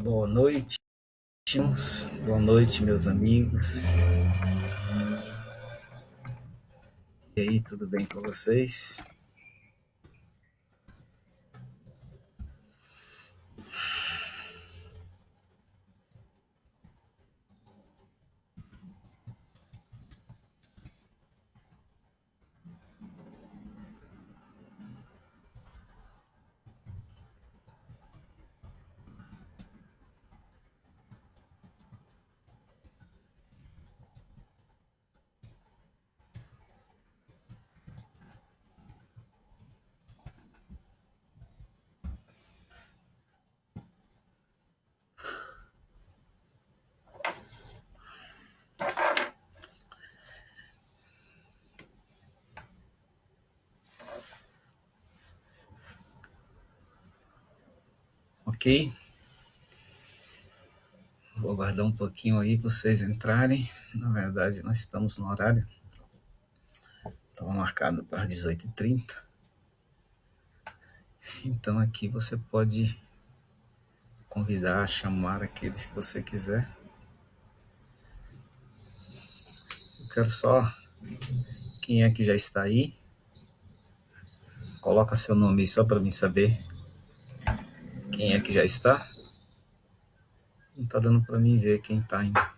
Boa noite, boa noite, meus amigos. E aí, tudo bem com vocês? Ok? Vou aguardar um pouquinho aí para vocês entrarem. Na verdade, nós estamos no horário. Estava marcado para as 18h30. Então aqui você pode convidar, chamar aqueles que você quiser. Eu quero só quem é que já está aí. Coloca seu nome aí só para mim saber quem é que já está. Não está dando para mim ver quem está ainda.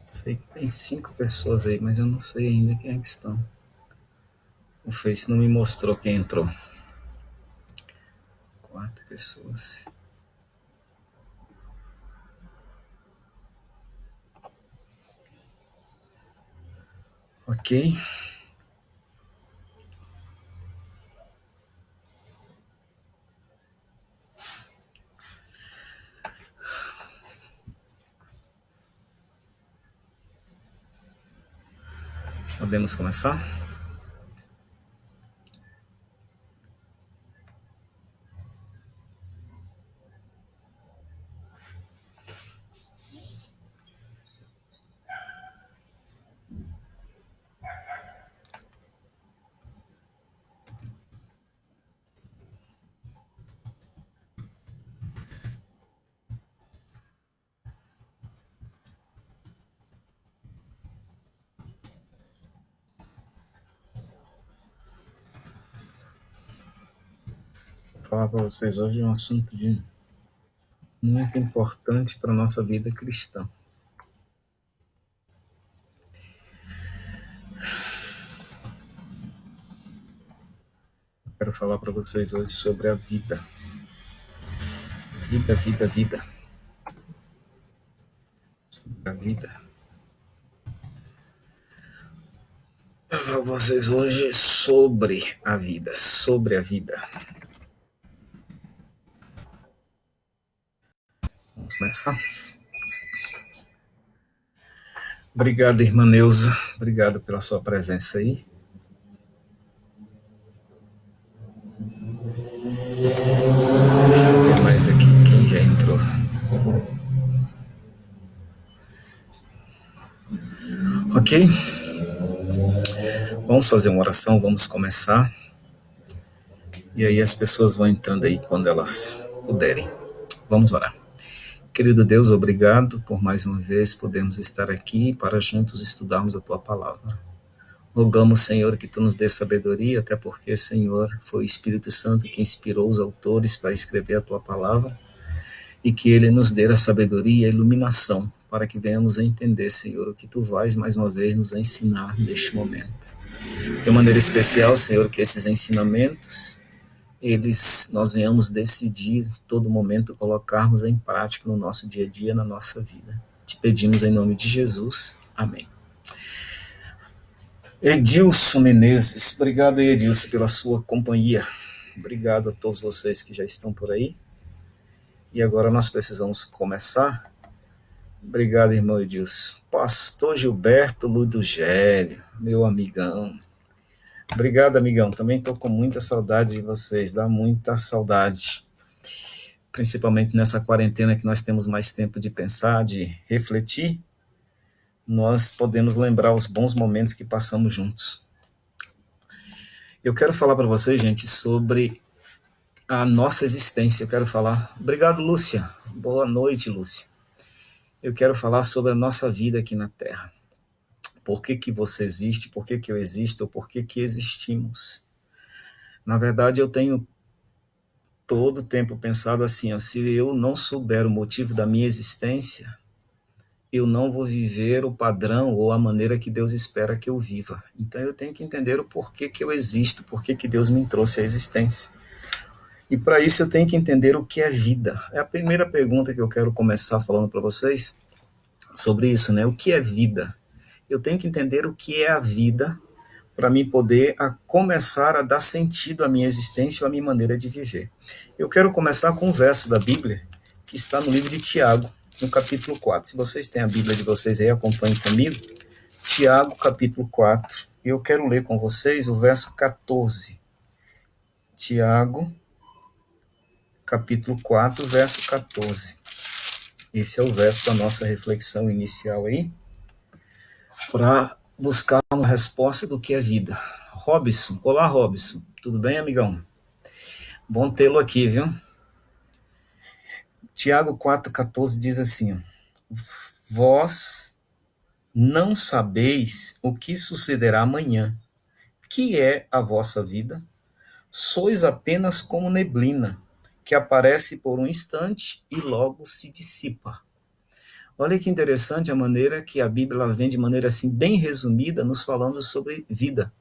Sei que tem 5 pessoas aí, mas eu não sei ainda quem é que estão. O Face não me mostrou quem entrou. 4 pessoas. Ok. Podemos começar? Vou falar para vocês hoje um assunto muito importante para a nossa vida cristã. Quero falar para vocês hoje sobre a vida. Vida, vida, vida. Sobre a vida. Eu vou falar para vocês hoje sobre a vida. Sobre a vida. Vamos começar? Obrigado, irmã Neuza. Obrigado pela sua presença aí. Deixa eu ver mais aqui quem já entrou. Ok? Vamos fazer uma oração, vamos começar. E aí as pessoas vão entrando aí quando elas puderem. Vamos orar. Querido Deus, obrigado por mais uma vez podermos estar aqui para juntos estudarmos a Tua Palavra. Rogamos, Senhor, que Tu nos dê sabedoria, até porque, Senhor, foi o Espírito Santo que inspirou os autores para escrever a Tua Palavra, e que Ele nos dê a sabedoria e a iluminação para que venhamos a entender, Senhor, o que Tu vais mais uma vez nos ensinar neste momento. De maneira especial, Senhor, que esses ensinamentos nós venhamos decidir todo momento colocarmos em prática no nosso dia a dia, na nossa vida. Te pedimos em nome de Jesus. Amém. Edilson Menezes, obrigado Edilson pela sua companhia. Obrigado a todos vocês que já estão por aí. E agora nós precisamos começar. Obrigado, irmão Edilson. Pastor Gilberto Ludogério, meu amigão. Obrigado, amigão. Também estou com muita saudade de vocês, dá muita saudade. principalmente nessa quarentena que nós temos mais tempo de pensar, de refletir, nós podemos lembrar os bons momentos que passamos juntos. Eu quero falar para vocês, gente, sobre a nossa existência. Eu quero falar... Obrigado, Lúcia. Boa noite, Lúcia. Eu quero falar sobre a nossa vida aqui na Terra. Por que que você existe? Por que que eu existo? Por que que existimos? Na verdade, eu tenho todo o tempo pensado assim, ó, se eu não souber o motivo da minha existência, eu não vou viver o padrão ou a maneira que Deus espera que eu viva. Então eu tenho que entender o porquê que eu existo, porquê que Deus me trouxe à existência. E para isso eu tenho que entender o que é vida. É a primeira pergunta que eu quero começar falando para vocês sobre isso, né? O que é vida? Eu tenho que entender o que é a vida para mim poder começar a dar sentido à minha existência ou à minha maneira de viver. Eu quero começar com um verso da Bíblia que está no livro de Tiago, no capítulo 4. Se vocês têm a Bíblia de vocês aí, acompanhem comigo. Tiago, capítulo 4. E eu quero ler com vocês o verso 14. Tiago, capítulo 4, verso 14. Esse é o verso da nossa reflexão inicial aí, para buscar uma resposta do que é vida. Robson, olá Robson, tudo bem, amigão? Bom tê-lo aqui, viu? Tiago 4,14 diz assim, vós não sabeis o que sucederá amanhã, que é a vossa vida? Sois apenas como neblina, que aparece por um instante e logo se dissipa. Olha que interessante a maneira que a Bíblia vem de maneira assim bem resumida, nos falando sobre vida.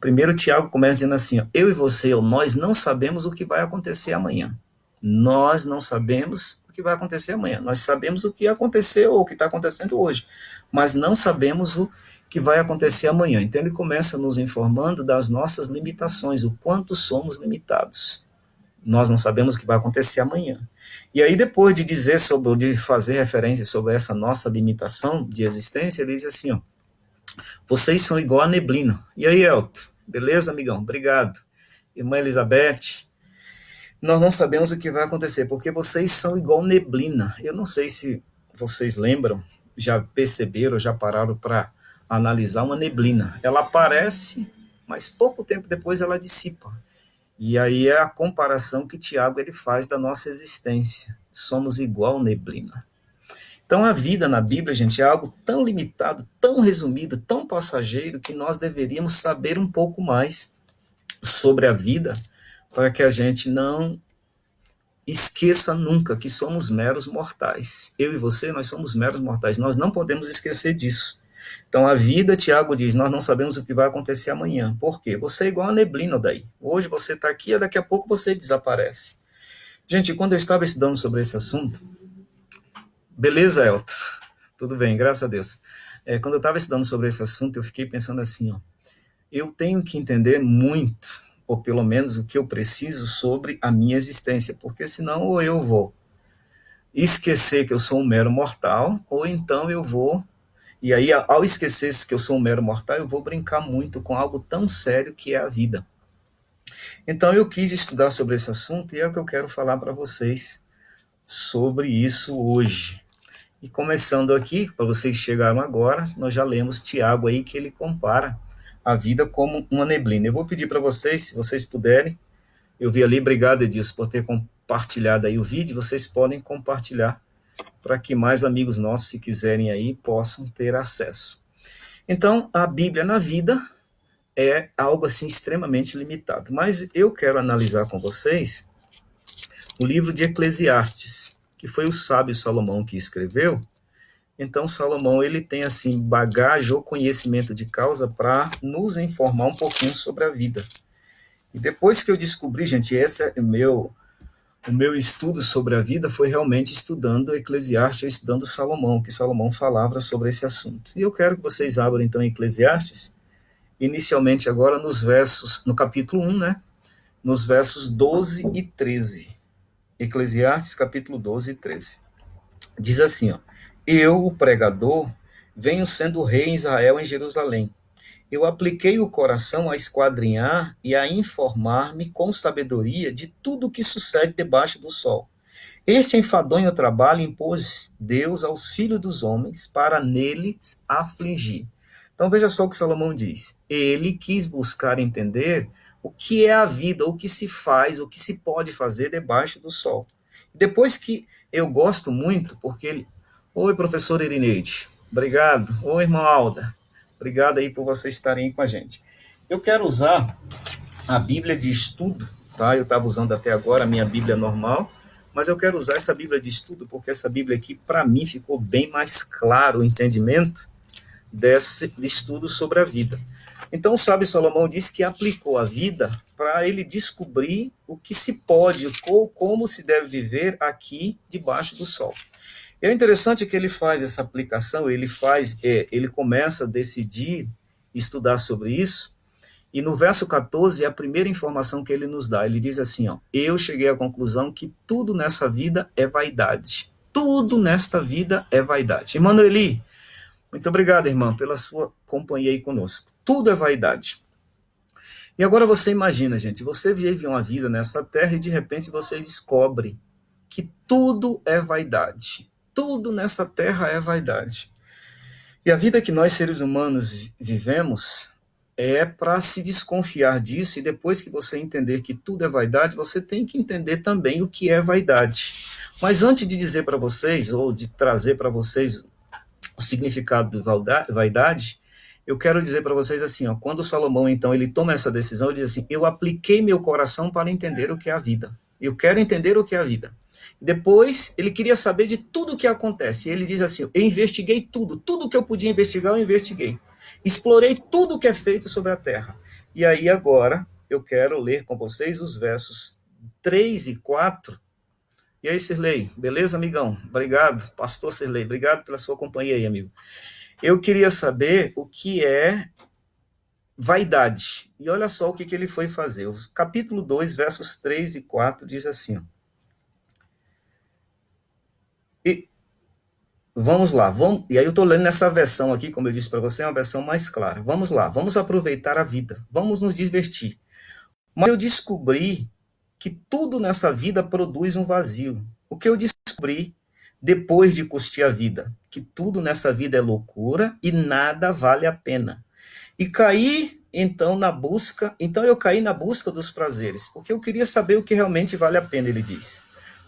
Primeiro Tiago começa dizendo assim, ó, eu e você, nós não sabemos o que vai acontecer amanhã. Nós não sabemos o que vai acontecer amanhã. Nós sabemos o que aconteceu ou o que está acontecendo hoje, mas não sabemos o que vai acontecer amanhã. Então ele começa nos informando das nossas limitações, o quanto somos limitados. Nós não sabemos o que vai acontecer amanhã. E aí, depois de dizer sobre, de fazer referência sobre essa nossa limitação de existência, ele diz assim, ó, vocês são igual a neblina. E aí, Elton? Beleza, amigão? Obrigado. Irmã Elizabeth, nós não sabemos o que vai acontecer, porque vocês são igual neblina. Eu não sei se vocês lembram, já perceberam, já pararam para analisar uma neblina. Ela aparece, mas pouco tempo depois ela dissipa. E aí é a comparação que Tiago ele faz da nossa existência. Somos igual neblina. Então a vida na Bíblia, gente, é algo tão limitado, tão resumido, tão passageiro, que nós deveríamos saber um pouco mais sobre a vida, para que a gente não esqueça nunca que somos meros mortais. Eu e você, nós somos meros mortais. Nós não podemos esquecer disso. Então, a vida, Tiago diz, nós não sabemos o que vai acontecer amanhã. Por quê? Você é igual a neblina daí. Hoje você está aqui e daqui a pouco você desaparece. Gente, quando eu estava estudando sobre esse assunto... Beleza, Elton? Tudo bem, graças a Deus. Quando eu estava estudando sobre esse assunto, eu fiquei pensando assim, ó, eu tenho que entender muito, ou pelo menos o que eu preciso sobre a minha existência, porque senão ou eu vou esquecer que eu sou um mero mortal, ou então eu vou... E aí, ao esquecer que eu sou um mero mortal, eu vou brincar muito com algo tão sério que é a vida. Então, eu quis estudar sobre esse assunto e é o que eu quero falar para vocês sobre isso hoje. E começando aqui, para vocês que chegaram agora, nós já lemos Tiago aí, que ele compara a vida como uma neblina. Eu vou pedir para vocês, se vocês puderem, eu vi ali, obrigado, Edilson, por ter compartilhado aí o vídeo, vocês podem compartilhar para que mais amigos nossos, se quiserem aí, possam ter acesso. Então, a Bíblia na vida é algo assim extremamente limitado. Mas eu quero analisar com vocês o livro de Eclesiastes, que foi o sábio Salomão que escreveu. Então, Salomão ele tem assim bagagem ou conhecimento de causa para nos informar um pouquinho sobre a vida. E depois que eu descobri, gente, esse é o meu estudo sobre a vida foi realmente estudando Eclesiastes, estudando Salomão, que Salomão falava sobre esse assunto. E eu quero que vocês abram então Eclesiastes, inicialmente agora nos versos, no capítulo 1, né? Nos versos 12 e 13. Eclesiastes, capítulo 12 e 13. Diz assim, ó, eu, o pregador, venho sendo rei em Israel, em Jerusalém. Eu apliquei o coração a esquadrinhar e a informar-me com sabedoria de tudo o que sucede debaixo do sol. Este enfadonho trabalho impôs Deus aos filhos dos homens para neles afligir. Então veja só o que Salomão diz. Ele quis buscar entender o que é a vida, o que se faz, o que se pode fazer debaixo do sol. Depois que eu gosto muito, porque ele... Oi, professor Irineide. Obrigado. Oi, irmão Alda. Obrigado aí por vocês estarem aí com a gente. Eu quero usar a Bíblia de estudo, tá? Eu estava usando até agora a minha Bíblia normal, mas eu quero usar essa Bíblia de estudo porque essa Bíblia aqui, para mim, ficou bem mais claro o entendimento desse estudo sobre a vida. Então, o sábio Salomão disse que aplicou a vida para ele descobrir o que se pode, ou como se deve viver aqui debaixo do sol. E é interessante que ele faz essa aplicação, ele começa a decidir estudar sobre isso, e no verso 14 é a primeira informação que ele nos dá. Ele diz assim, ó, eu cheguei à conclusão que tudo nessa vida é vaidade. Tudo nesta vida é vaidade. Emanueli, muito obrigado, irmã, pela sua companhia aí conosco. Tudo é vaidade. E agora você imagina, gente, você vive uma vida nessa terra e de repente você descobre que tudo é vaidade. Tudo nessa terra é vaidade. E a vida que nós, seres humanos, vivemos é para se desconfiar disso, e depois que você entender que tudo é vaidade, você tem que entender também o que é vaidade. Mas antes de dizer para vocês, ou de trazer para vocês o significado de vaidade, eu quero dizer para vocês assim, ó, quando Salomão, então, ele toma essa decisão, ele diz assim, eu apliquei meu coração para entender o que é a vida. Eu quero entender o que é a vida. Depois, ele queria saber de tudo o que acontece. E ele diz assim, eu investiguei tudo. Tudo que eu podia investigar, eu investiguei. Explorei tudo o que é feito sobre a terra. E aí, agora, eu quero ler com vocês os versos 3 e 4. E aí, Sirlei, beleza, amigão? Obrigado, pastor Sirlei, obrigado pela sua companhia aí, amigo. Eu queria saber o que é vaidade. E olha só o que ele foi fazer. O capítulo 2, versos 3 e 4 diz assim, ó, e vamos lá, e aí eu estou lendo nessa versão aqui, como eu disse para você, é uma versão mais clara. Vamos lá, vamos aproveitar a vida, vamos nos divertir. Mas eu descobri que tudo nessa vida produz um vazio. O que eu descobri depois de curtir a vida? Que tudo nessa vida é loucura e nada vale a pena. E caí, então eu caí na busca dos prazeres, porque eu queria saber o que realmente vale a pena, ele diz.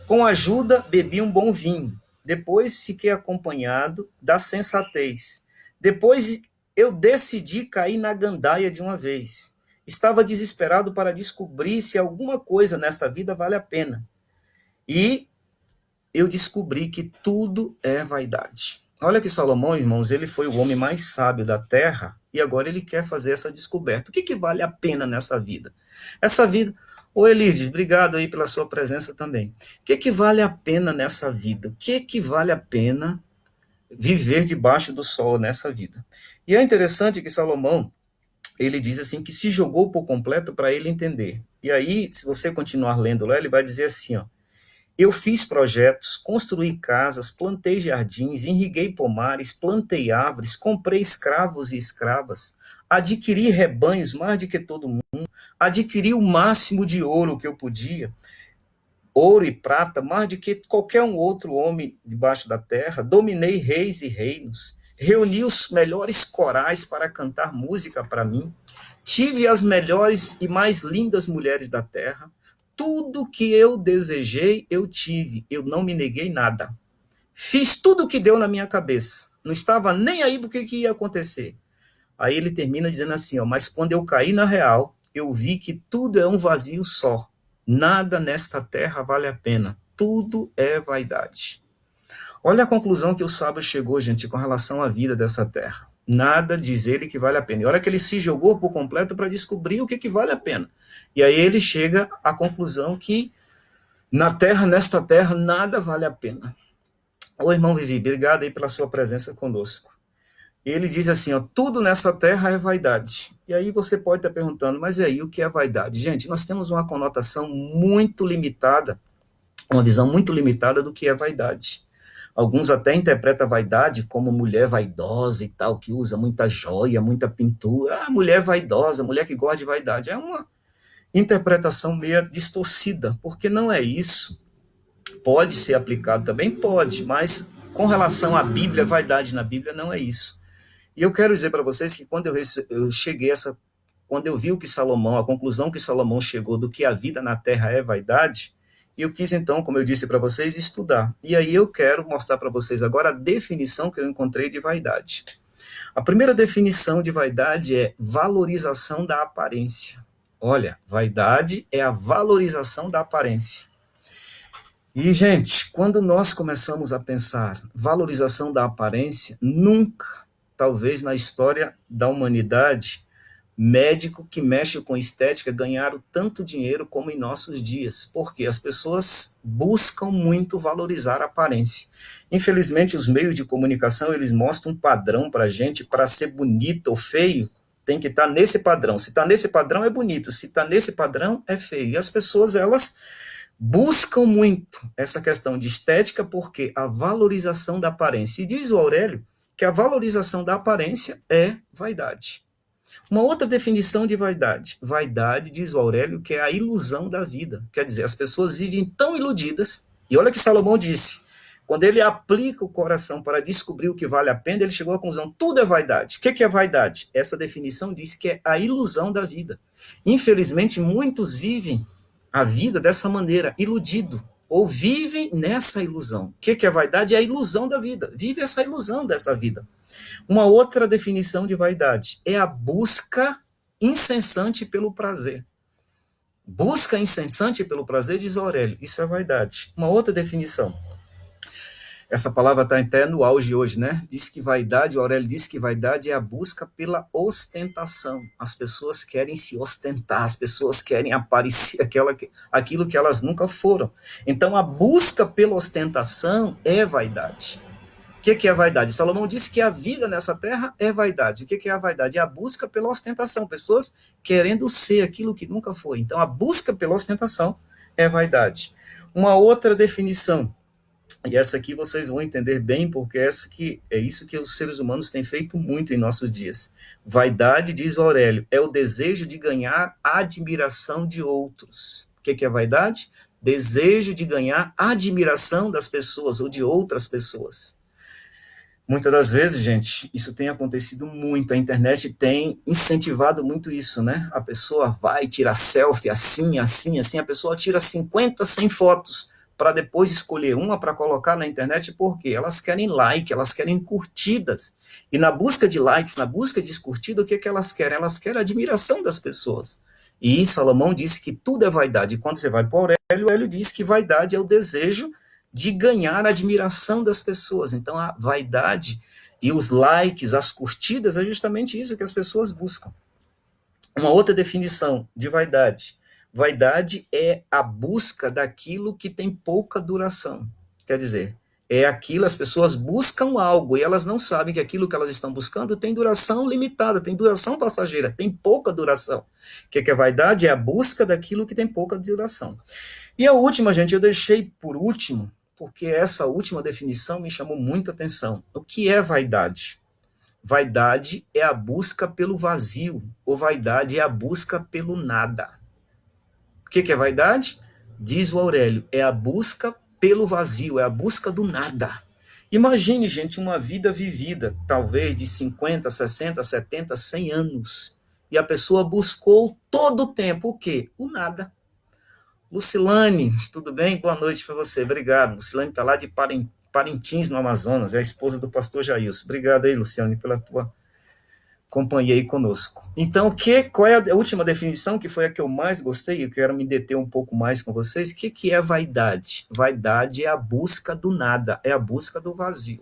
Com ajuda, bebi um bom vinho. Depois fiquei acompanhado da sensatez. Depois eu decidi cair na gandaia de uma vez. Estava desesperado para descobrir se alguma coisa nesta vida vale a pena. E eu descobri que tudo é vaidade. Olha que Salomão, irmãos, ele foi o homem mais sábio da terra e agora ele quer fazer essa descoberta. O que vale a pena nessa vida? Essa vida... Ô Elides, obrigado aí pela sua presença também. O que vale a pena nessa vida? O que vale a pena viver debaixo do sol nessa vida? E é interessante que Salomão, ele diz assim, que se jogou por completo para ele entender. E aí, se você continuar lendo lá, ele vai dizer assim, ó, eu fiz projetos, construí casas, plantei jardins, irriguei pomares, plantei árvores, comprei escravos e escravas, adquiri rebanhos mais do que todo mundo, adquiri o máximo de ouro que eu podia, ouro e prata, mais do que qualquer um outro homem debaixo da terra, dominei reis e reinos, reuni os melhores corais para cantar música para mim, tive as melhores e mais lindas mulheres da terra, tudo que eu desejei, eu tive, eu não me neguei nada. Fiz tudo o que deu na minha cabeça, não estava nem aí porque que ia acontecer. Aí ele termina dizendo assim, ó, mas quando eu caí na real, eu vi que tudo é um vazio só. Nada nesta terra vale a pena. Tudo é vaidade. Olha a conclusão que o sábio chegou, gente, com relação à vida dessa terra. Nada diz ele que vale a pena. E olha que ele se jogou por completo para descobrir o que vale a pena. E aí ele chega à conclusão que nesta terra, nada vale a pena. Ô irmão Vivi, obrigado aí pela sua presença conosco. Ele diz assim, ó, tudo nessa terra é vaidade. E aí você pode estar perguntando, mas e aí, o que é vaidade? Gente, nós temos uma conotação muito limitada, uma visão muito limitada do que é vaidade. Alguns até interpretam a vaidade como mulher vaidosa e tal, que usa muita joia, muita pintura. Ah, mulher vaidosa, mulher que gosta de vaidade. É uma interpretação meio distorcida, porque não é isso. Pode ser aplicado também? Pode, mas com relação à Bíblia, vaidade na Bíblia não é isso. E eu quero dizer para vocês que quando eu cheguei a quando eu vi o que Salomão, a conclusão que Salomão chegou do que a vida na terra é vaidade, eu quis então, como eu disse para vocês, estudar. E aí eu quero mostrar para vocês agora a definição que eu encontrei de vaidade. A primeira definição de vaidade é valorização da aparência. Olha, vaidade é a valorização da aparência. E, gente, quando nós começamos a pensar valorização da aparência, nunca, talvez na história da humanidade, médico que mexe com estética ganharam tanto dinheiro como em nossos dias, porque as pessoas buscam muito valorizar a aparência. Infelizmente, os meios de comunicação, eles mostram um padrão para a gente, para ser bonito ou feio, tem que estar nesse padrão. Se está nesse padrão, é bonito. Se está nesse padrão, é feio. E as pessoas, elas buscam muito essa questão de estética porque a valorização da aparência. E diz o Aurélio que a valorização da aparência é vaidade. Uma outra definição de vaidade. Vaidade, diz o Aurélio, que é a ilusão da vida. Quer dizer, as pessoas vivem tão iludidas, e olha que Salomão disse, quando ele aplica o coração para descobrir o que vale a pena, ele chegou à conclusão, tudo é vaidade. O que é vaidade? Essa definição diz que é a ilusão da vida. Infelizmente, muitos vivem a vida dessa maneira, iludido, ou vivem nessa ilusão. O que é vaidade? É a ilusão da vida. Vive essa ilusão dessa vida. Uma outra definição de vaidade é a busca incessante pelo prazer. Busca incessante pelo prazer, diz Aurélio, isso é vaidade. Uma outra definição. Essa palavra está até no auge hoje, né? Diz que vaidade, Aurélio diz que vaidade é a busca pela ostentação. As pessoas querem se ostentar, as pessoas querem aparecer aquilo que elas nunca foram. Então, a busca pela ostentação é vaidade. O que é vaidade? Salomão disse que a vida nessa terra é vaidade. O que é a vaidade? É a busca pela ostentação. Pessoas querendo ser aquilo que nunca foi. Então, a busca pela ostentação é vaidade. Uma outra definição, e essa aqui vocês vão entender bem, porque é isso que os seres humanos têm feito muito em nossos dias. Vaidade, diz o Aurélio, é o desejo de ganhar a admiração de outros. O que é vaidade? Desejo de ganhar a admiração das pessoas ou de outras pessoas. Muitas das vezes, gente, isso tem acontecido muito, a internet tem incentivado muito isso, né? A pessoa vai tirar selfie assim, assim, assim, a pessoa tira 50, 100 fotos para depois escolher uma para colocar na internet, porque elas querem like, elas querem curtidas. E na busca de likes, na busca de curtida, o que elas querem? Elas querem a admiração das pessoas. E Salomão disse que tudo é vaidade. E quando você vai para o Aurélio diz que vaidade é o desejo de ganhar a admiração das pessoas. Então, a vaidade e os likes, as curtidas, é justamente isso que as pessoas buscam. Uma outra definição de vaidade. Vaidade é a busca daquilo que tem pouca duração. Quer dizer, é aquilo, as pessoas buscam algo e elas não sabem que aquilo que elas estão buscando tem duração limitada, tem duração passageira, tem pouca duração. O que é vaidade? É a busca daquilo que tem pouca duração. E a última, gente, eu deixei por último, porque essa última definição me chamou muita atenção. O que é vaidade? Vaidade é a busca pelo vazio, ou vaidade é a busca pelo nada. O que é vaidade? Diz o Aurélio, é a busca pelo vazio, é a busca do nada. Imagine, gente, uma vida vivida, talvez de 50, 60, 70, 100 anos, e a pessoa buscou todo o tempo o quê? O nada. Lucilane, tudo bem? Boa noite para você, obrigado. Lucilane está lá de Parintins, no Amazonas, é a esposa do pastor Jailson. Obrigado aí, Luciane, pela tua companhia aí conosco. Então, qual é a última definição, que foi a que eu mais gostei, eu quero me deter um pouco mais com vocês, o que é vaidade? Vaidade é a busca do nada, é a busca do vazio.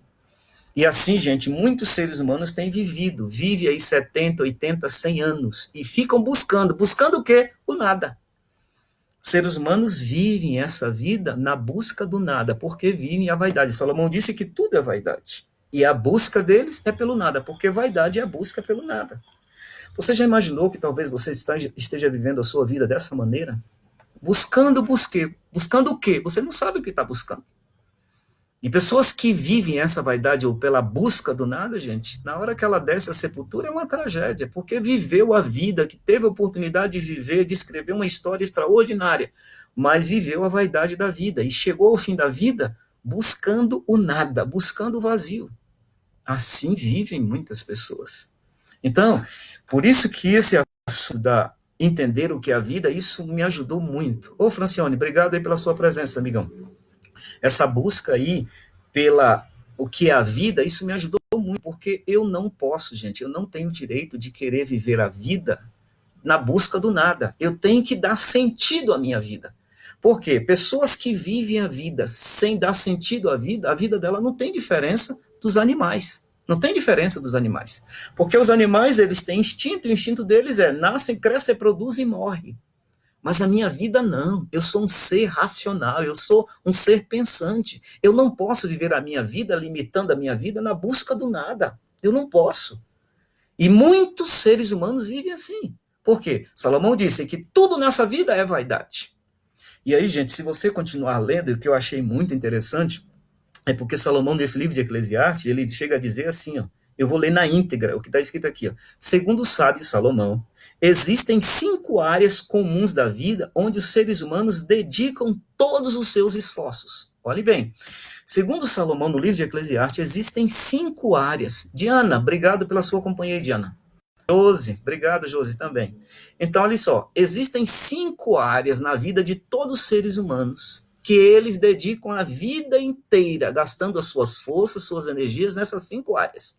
E assim, gente, muitos seres humanos têm vive aí 70, 80, 100 anos, e ficam buscando o quê? O nada. Seres humanos vivem essa vida na busca do nada, porque vivem a vaidade. Salomão disse que tudo é vaidade. E a busca deles é pelo nada, porque vaidade é a busca pelo nada. Você já imaginou que talvez você esteja vivendo a sua vida dessa maneira? Buscando o quê? Você não sabe o que está buscando. E pessoas que vivem essa vaidade ou pela busca do nada, gente, na hora que ela desce à sepultura é uma tragédia, porque viveu a vida, que teve a oportunidade de viver, de escrever uma história extraordinária, mas viveu a vaidade da vida e chegou ao fim da vida buscando o nada, buscando o vazio. Assim vivem muitas pessoas. Então, por isso que esse assunto da entender o que é a vida, isso me ajudou muito. Ô, Francione, obrigado aí pela sua presença, amigão. Essa busca aí pela o que é a vida, isso me ajudou muito, porque eu não posso, gente, eu não tenho o direito de querer viver a vida na busca do nada. Eu tenho que dar sentido à minha vida. Por quê? Pessoas que vivem a vida sem dar sentido à vida, a vida dela não tem diferença dos animais. Não tem diferença dos animais. Porque os animais, eles têm instinto, e o instinto deles é nascem, crescem, reproduzem e morrem. Mas a minha vida não. Eu sou um ser racional, eu sou um ser pensante. Eu não posso viver a minha vida limitando a minha vida na busca do nada. Eu não posso. E muitos seres humanos vivem assim. Por quê? Salomão disse que tudo nessa vida é vaidade. E aí, gente, se você continuar lendo, o que eu achei muito interessante é porque Salomão, nesse livro de Eclesiastes, ele chega a dizer assim, ó, eu vou ler na íntegra o que está escrito aqui. Ó. Segundo o sábio Salomão, existem 5 áreas comuns da vida onde os seres humanos dedicam todos os seus esforços. Olhe bem, segundo Salomão, no livro de Eclesiastes, existem 5 áreas. Diana, obrigado pela sua companhia, Diana. Josi, obrigado, Josi, também. Então, olha só, existem 5 áreas na vida de todos os seres humanos que eles dedicam a vida inteira, gastando as suas forças, suas energias nessas 5 áreas.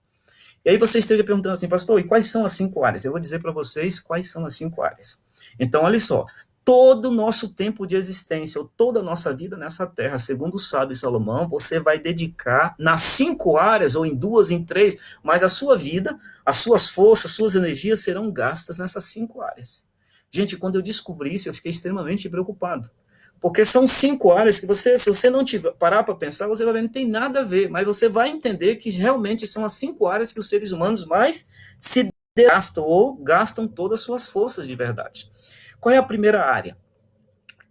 E aí você esteja perguntando assim, pastor, e quais são as 5 áreas? Eu vou dizer para vocês quais são as 5 áreas. Então, olha só, todo o nosso tempo de existência, ou toda a nossa vida nessa terra, segundo o sábio Salomão, você vai dedicar nas 5 áreas, ou em 2, em 3, mas a sua vida, as suas forças, suas energias serão gastas nessas 5 áreas. Gente, quando eu descobri isso, eu fiquei extremamente preocupado. Porque são 5 áreas que você, se você não tiver, parar para pensar, você vai ver que não tem nada a ver, mas você vai entender que realmente são as 5 áreas que os seres humanos mais se gastam ou gastam todas as suas forças de verdade. Qual é a primeira área?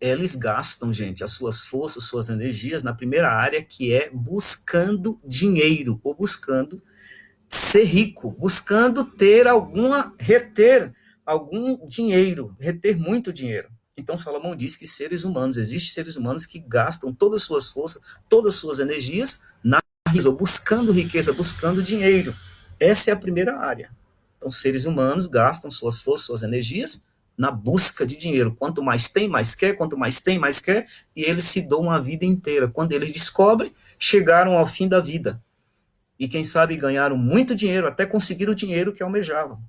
Eles gastam, gente, as suas forças, suas energias na primeira área, que é buscando dinheiro, ou buscando ser rico, buscando reter algum dinheiro, reter muito dinheiro. Então, Salomão diz que existem seres humanos que gastam todas as suas forças, todas as suas energias na riqueza, buscando riqueza, buscando dinheiro. Essa é a primeira área. Então, seres humanos gastam suas forças, suas energias na busca de dinheiro. Quanto mais tem, mais quer, quanto mais tem, mais quer, e eles se dão a vida inteira. Quando eles descobrem, chegaram ao fim da vida. E quem sabe ganharam muito dinheiro, até conseguiram o dinheiro que almejavam.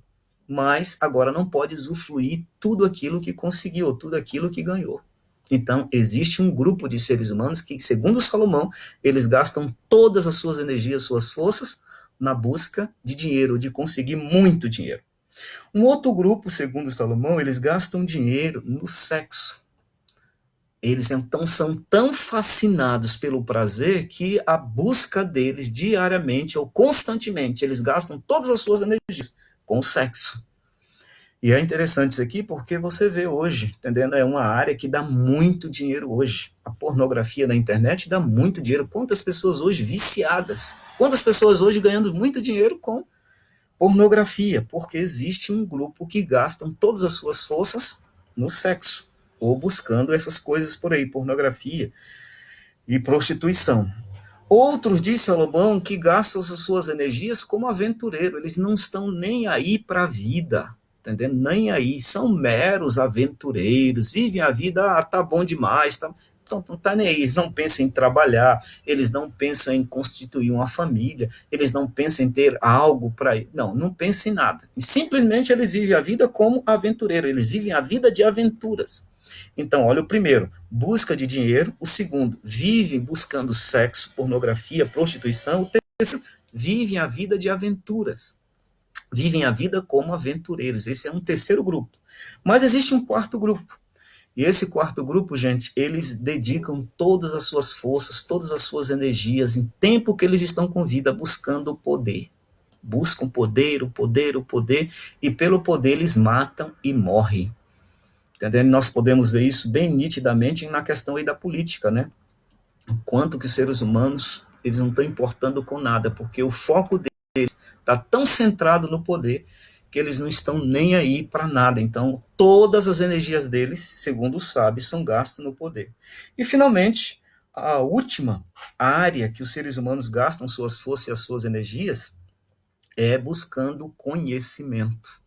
Mas agora não pode usufruir tudo aquilo que conseguiu, tudo aquilo que ganhou. Então, existe um grupo de seres humanos que, segundo Salomão, eles gastam todas as suas energias, suas forças, na busca de dinheiro, de conseguir muito dinheiro. Um outro grupo, segundo Salomão, eles gastam dinheiro no sexo. Eles então são tão fascinados pelo prazer que a busca deles diariamente ou constantemente, eles gastam todas as suas energias com o sexo. E é interessante isso aqui porque você vê hoje, entendendo? É uma área que dá muito dinheiro hoje. A pornografia na internet dá muito dinheiro. Quantas pessoas hoje viciadas? Quantas pessoas hoje ganhando muito dinheiro com pornografia? Porque existe um grupo que gastam todas as suas forças no sexo ou buscando essas coisas por aí, pornografia e prostituição. Outros, diz Salomão, que gastam as suas energias como aventureiro, eles não estão nem aí para a vida, entendendo? Nem aí, são meros aventureiros, vivem a vida, tá bom demais, então não tá nem aí, eles não pensam em trabalhar, eles não pensam em constituir uma família, eles não pensam em ter algo para ir, não pensam em nada. E simplesmente eles vivem a vida como aventureiro, eles vivem a vida de aventuras. Então, olha, o primeiro, busca de dinheiro. O segundo, vivem buscando sexo, pornografia, prostituição. O terceiro, vivem a vida de aventuras. Vivem a vida como aventureiros. Esse é um terceiro grupo. Mas existe um quarto grupo. E esse quarto grupo, gente, eles dedicam todas as suas forças, todas as suas energias, em tempo que eles estão com vida, buscando o poder. Buscam poder, o poder, o poder, e pelo poder eles matam e morrem. Entendendo? Nós podemos ver isso bem nitidamente na questão aí da política, né? O quanto que os seres humanos, eles não estão importando com nada, porque o foco deles está tão centrado no poder que eles não estão nem aí para nada. Então, todas as energias deles, segundo os sábios, são gastas no poder. E, finalmente, a última área que os seres humanos gastam suas forças e as suas energias é buscando conhecimento.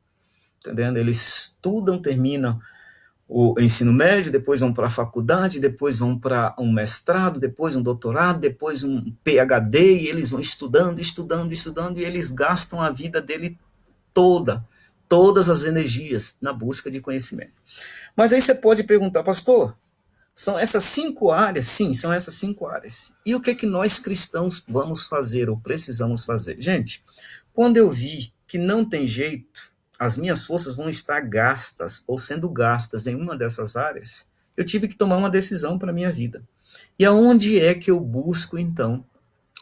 Entendendo? Eles estudam, terminam o ensino médio, depois vão para a faculdade, depois vão para um mestrado, depois um doutorado, depois um PhD, e eles vão estudando, estudando, estudando, e eles gastam a vida dele toda, todas as energias na busca de conhecimento. Mas aí você pode perguntar, pastor, são essas 5 áreas? Sim, são essas 5 áreas. E o que é que nós cristãos vamos fazer ou precisamos fazer? Gente, quando eu vi que não tem jeito, as minhas forças vão estar gastas ou sendo gastas em uma dessas áreas, eu tive que tomar uma decisão para a minha vida. E aonde é que eu busco, então,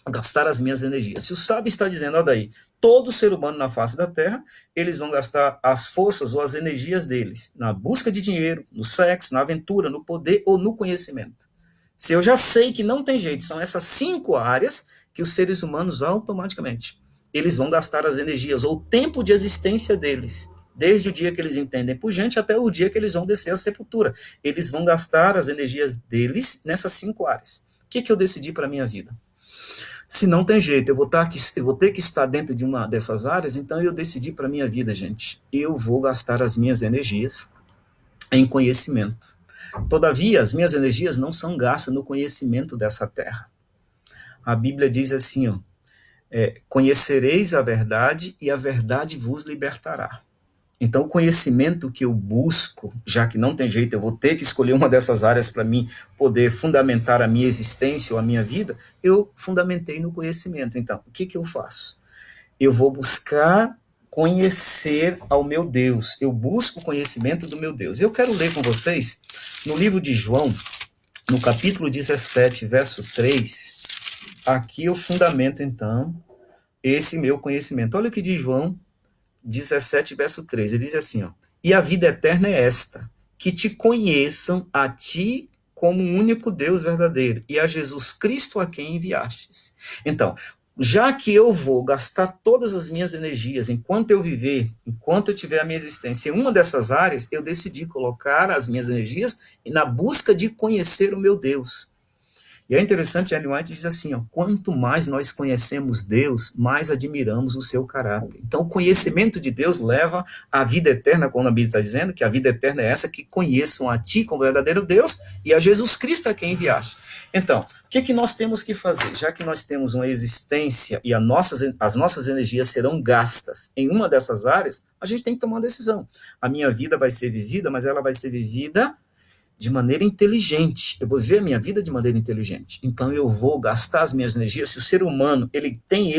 gastar as minhas energias? Se o sábio está dizendo, olha daí, todo ser humano na face da Terra, eles vão gastar as forças ou as energias deles na busca de dinheiro, no sexo, na aventura, no poder ou no conhecimento. Se eu já sei que não tem jeito, são essas 5 áreas que os seres humanos automaticamente eles vão gastar as energias ou o tempo de existência deles, desde o dia que eles entendem por gente até o dia que eles vão descer à sepultura. Eles vão gastar as energias deles nessas 5 áreas. O que eu decidi para a minha vida? Se não tem jeito, eu vou ter que estar dentro de uma dessas áreas, então eu decidi para a minha vida, gente, eu vou gastar as minhas energias em conhecimento. Todavia, as minhas energias não são gastas no conhecimento dessa terra. A Bíblia diz assim, ó, conhecereis a verdade e a verdade vos libertará. Então, o conhecimento que eu busco, já que não tem jeito, eu vou ter que escolher uma dessas áreas para mim poder fundamentar a minha existência ou a minha vida, eu fundamentei no conhecimento. Então, o que eu faço? Eu vou buscar conhecer ao meu Deus. Eu busco o conhecimento do meu Deus. Eu quero ler com vocês no livro de João, no capítulo 17, verso 3, aqui eu fundamento, então, esse meu conhecimento. Olha o que diz João 17, verso 3. Ele diz assim, ó, e a vida eterna é esta, que te conheçam a ti como o único Deus verdadeiro, e a Jesus Cristo a quem enviastes. Então, já que eu vou gastar todas as minhas energias enquanto eu viver, enquanto eu tiver a minha existência em uma dessas áreas, eu decidi colocar as minhas energias na busca de conhecer o meu Deus. E é interessante, Ellen White diz assim, ó, quanto mais nós conhecemos Deus, mais admiramos o seu caráter. Então, o conhecimento de Deus leva à vida eterna, como a Bíblia está dizendo, que a vida eterna é essa, que conheçam a ti como verdadeiro Deus e a Jesus Cristo a quem enviaste. Então, o que nós temos que fazer? Já que nós temos uma existência e as nossas energias serão gastas em uma dessas áreas, a gente tem que tomar uma decisão. A minha vida vai ser vivida, mas ela vai ser vivida de maneira inteligente. Eu vou viver a minha vida de maneira inteligente. Então eu vou gastar as minhas energias. Se o ser humano ele tem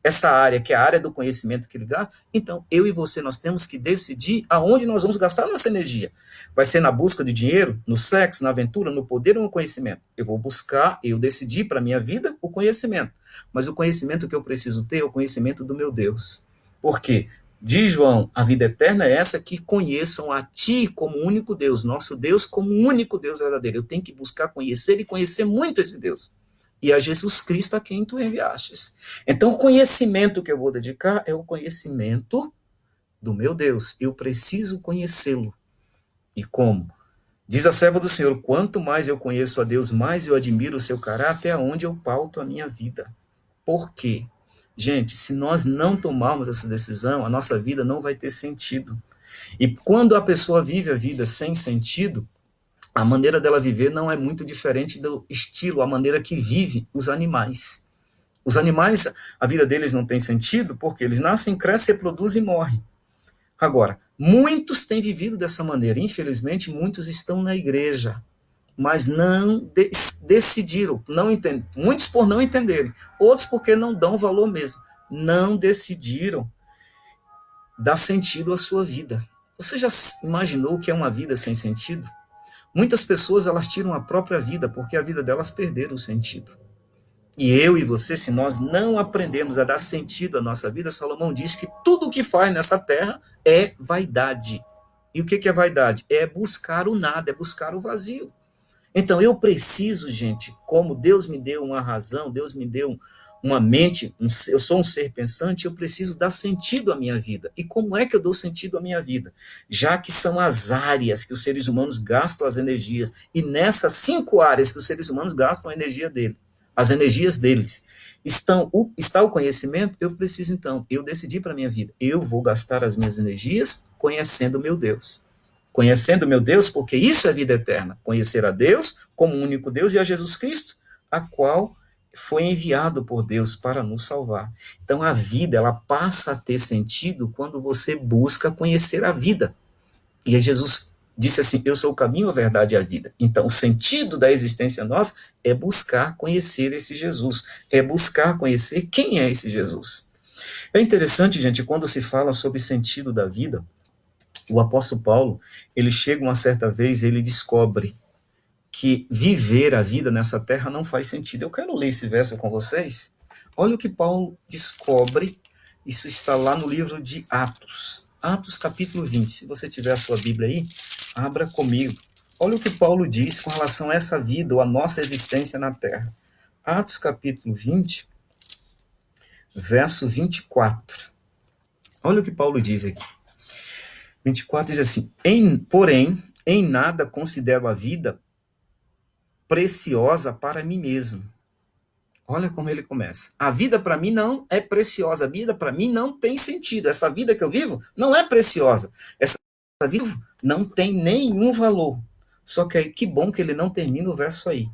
essa área, que é a área do conhecimento que ele gasta, então eu e você, nós temos que decidir aonde nós vamos gastar a nossa energia. Vai ser na busca de dinheiro, no sexo, na aventura, no poder ou no conhecimento? Eu vou buscar, eu decidi para a minha vida o conhecimento. Mas o conhecimento que eu preciso ter é o conhecimento do meu Deus. Por quê? Diz João, a vida eterna é essa, que conheçam a ti como único Deus, nosso Deus como único Deus verdadeiro. Eu tenho que buscar conhecer e conhecer muito esse Deus. E a Jesus Cristo a quem tu enviastes. Então o conhecimento que eu vou dedicar é o conhecimento do meu Deus. Eu preciso conhecê-lo. E como? Diz a serva do Senhor, quanto mais eu conheço a Deus, mais eu admiro o seu caráter, aonde eu pauto a minha vida. Por quê? Gente, se nós não tomarmos essa decisão, a nossa vida não vai ter sentido. E quando a pessoa vive a vida sem sentido, a maneira dela viver não é muito diferente do estilo, a maneira que vive os animais. Os animais, a vida deles não tem sentido porque eles nascem, crescem, reproduzem e morrem. Agora, muitos têm vivido dessa maneira. Infelizmente, muitos estão na igreja, mas não decidiram, não entendem. Muitos por não entenderem, outros porque não dão valor mesmo. Não decidiram dar sentido à sua vida. Você já imaginou o que é uma vida sem sentido? Muitas pessoas, elas tiram a própria vida porque a vida delas perderam o sentido. E eu e você, se nós não aprendemos a dar sentido à nossa vida, Salomão diz que tudo o que faz nessa terra é vaidade. E o que é vaidade? É buscar o nada, é buscar o vazio. Então, eu preciso, gente, como Deus me deu uma razão, Deus me deu uma mente, eu sou um ser pensante, eu preciso dar sentido à minha vida. E como é que eu dou sentido à minha vida? Já que são as áreas que os seres humanos gastam as energias, e nessas 5 áreas que os seres humanos gastam a energia dele, as energias deles, está o conhecimento, eu preciso então, eu decidi para a minha vida, eu vou gastar as minhas energias conhecendo o meu Deus. Conhecendo o meu Deus, porque isso é vida eterna. Conhecer a Deus como o único Deus e a Jesus Cristo, a qual foi enviado por Deus para nos salvar. Então a vida, ela passa a ter sentido quando você busca conhecer a vida. E aí Jesus disse assim: eu sou o caminho, a verdade e a vida. Então o sentido da existência nossa é buscar conhecer esse Jesus, é buscar conhecer quem é esse Jesus. É interessante, gente, quando se fala sobre sentido da vida, o apóstolo Paulo, ele chega uma certa vez, ele descobre que viver a vida nessa terra não faz sentido. Eu quero ler esse verso com vocês. Olha o que Paulo descobre. Isso está lá no livro de Atos. Atos capítulo 20. Se você tiver a sua Bíblia aí, abra comigo. Olha o que Paulo diz com relação a essa vida ou a nossa existência na terra. Atos capítulo 20, verso 24. Olha o que Paulo diz aqui. 24 diz assim: porém, em nada considero a vida preciosa para mim mesmo. Olha como ele começa. A vida para mim não é preciosa. A vida para mim não tem sentido. Essa vida que eu vivo não é preciosa. Essa vida não tem nenhum valor. Só que aí, que bom que ele não termina o verso aí.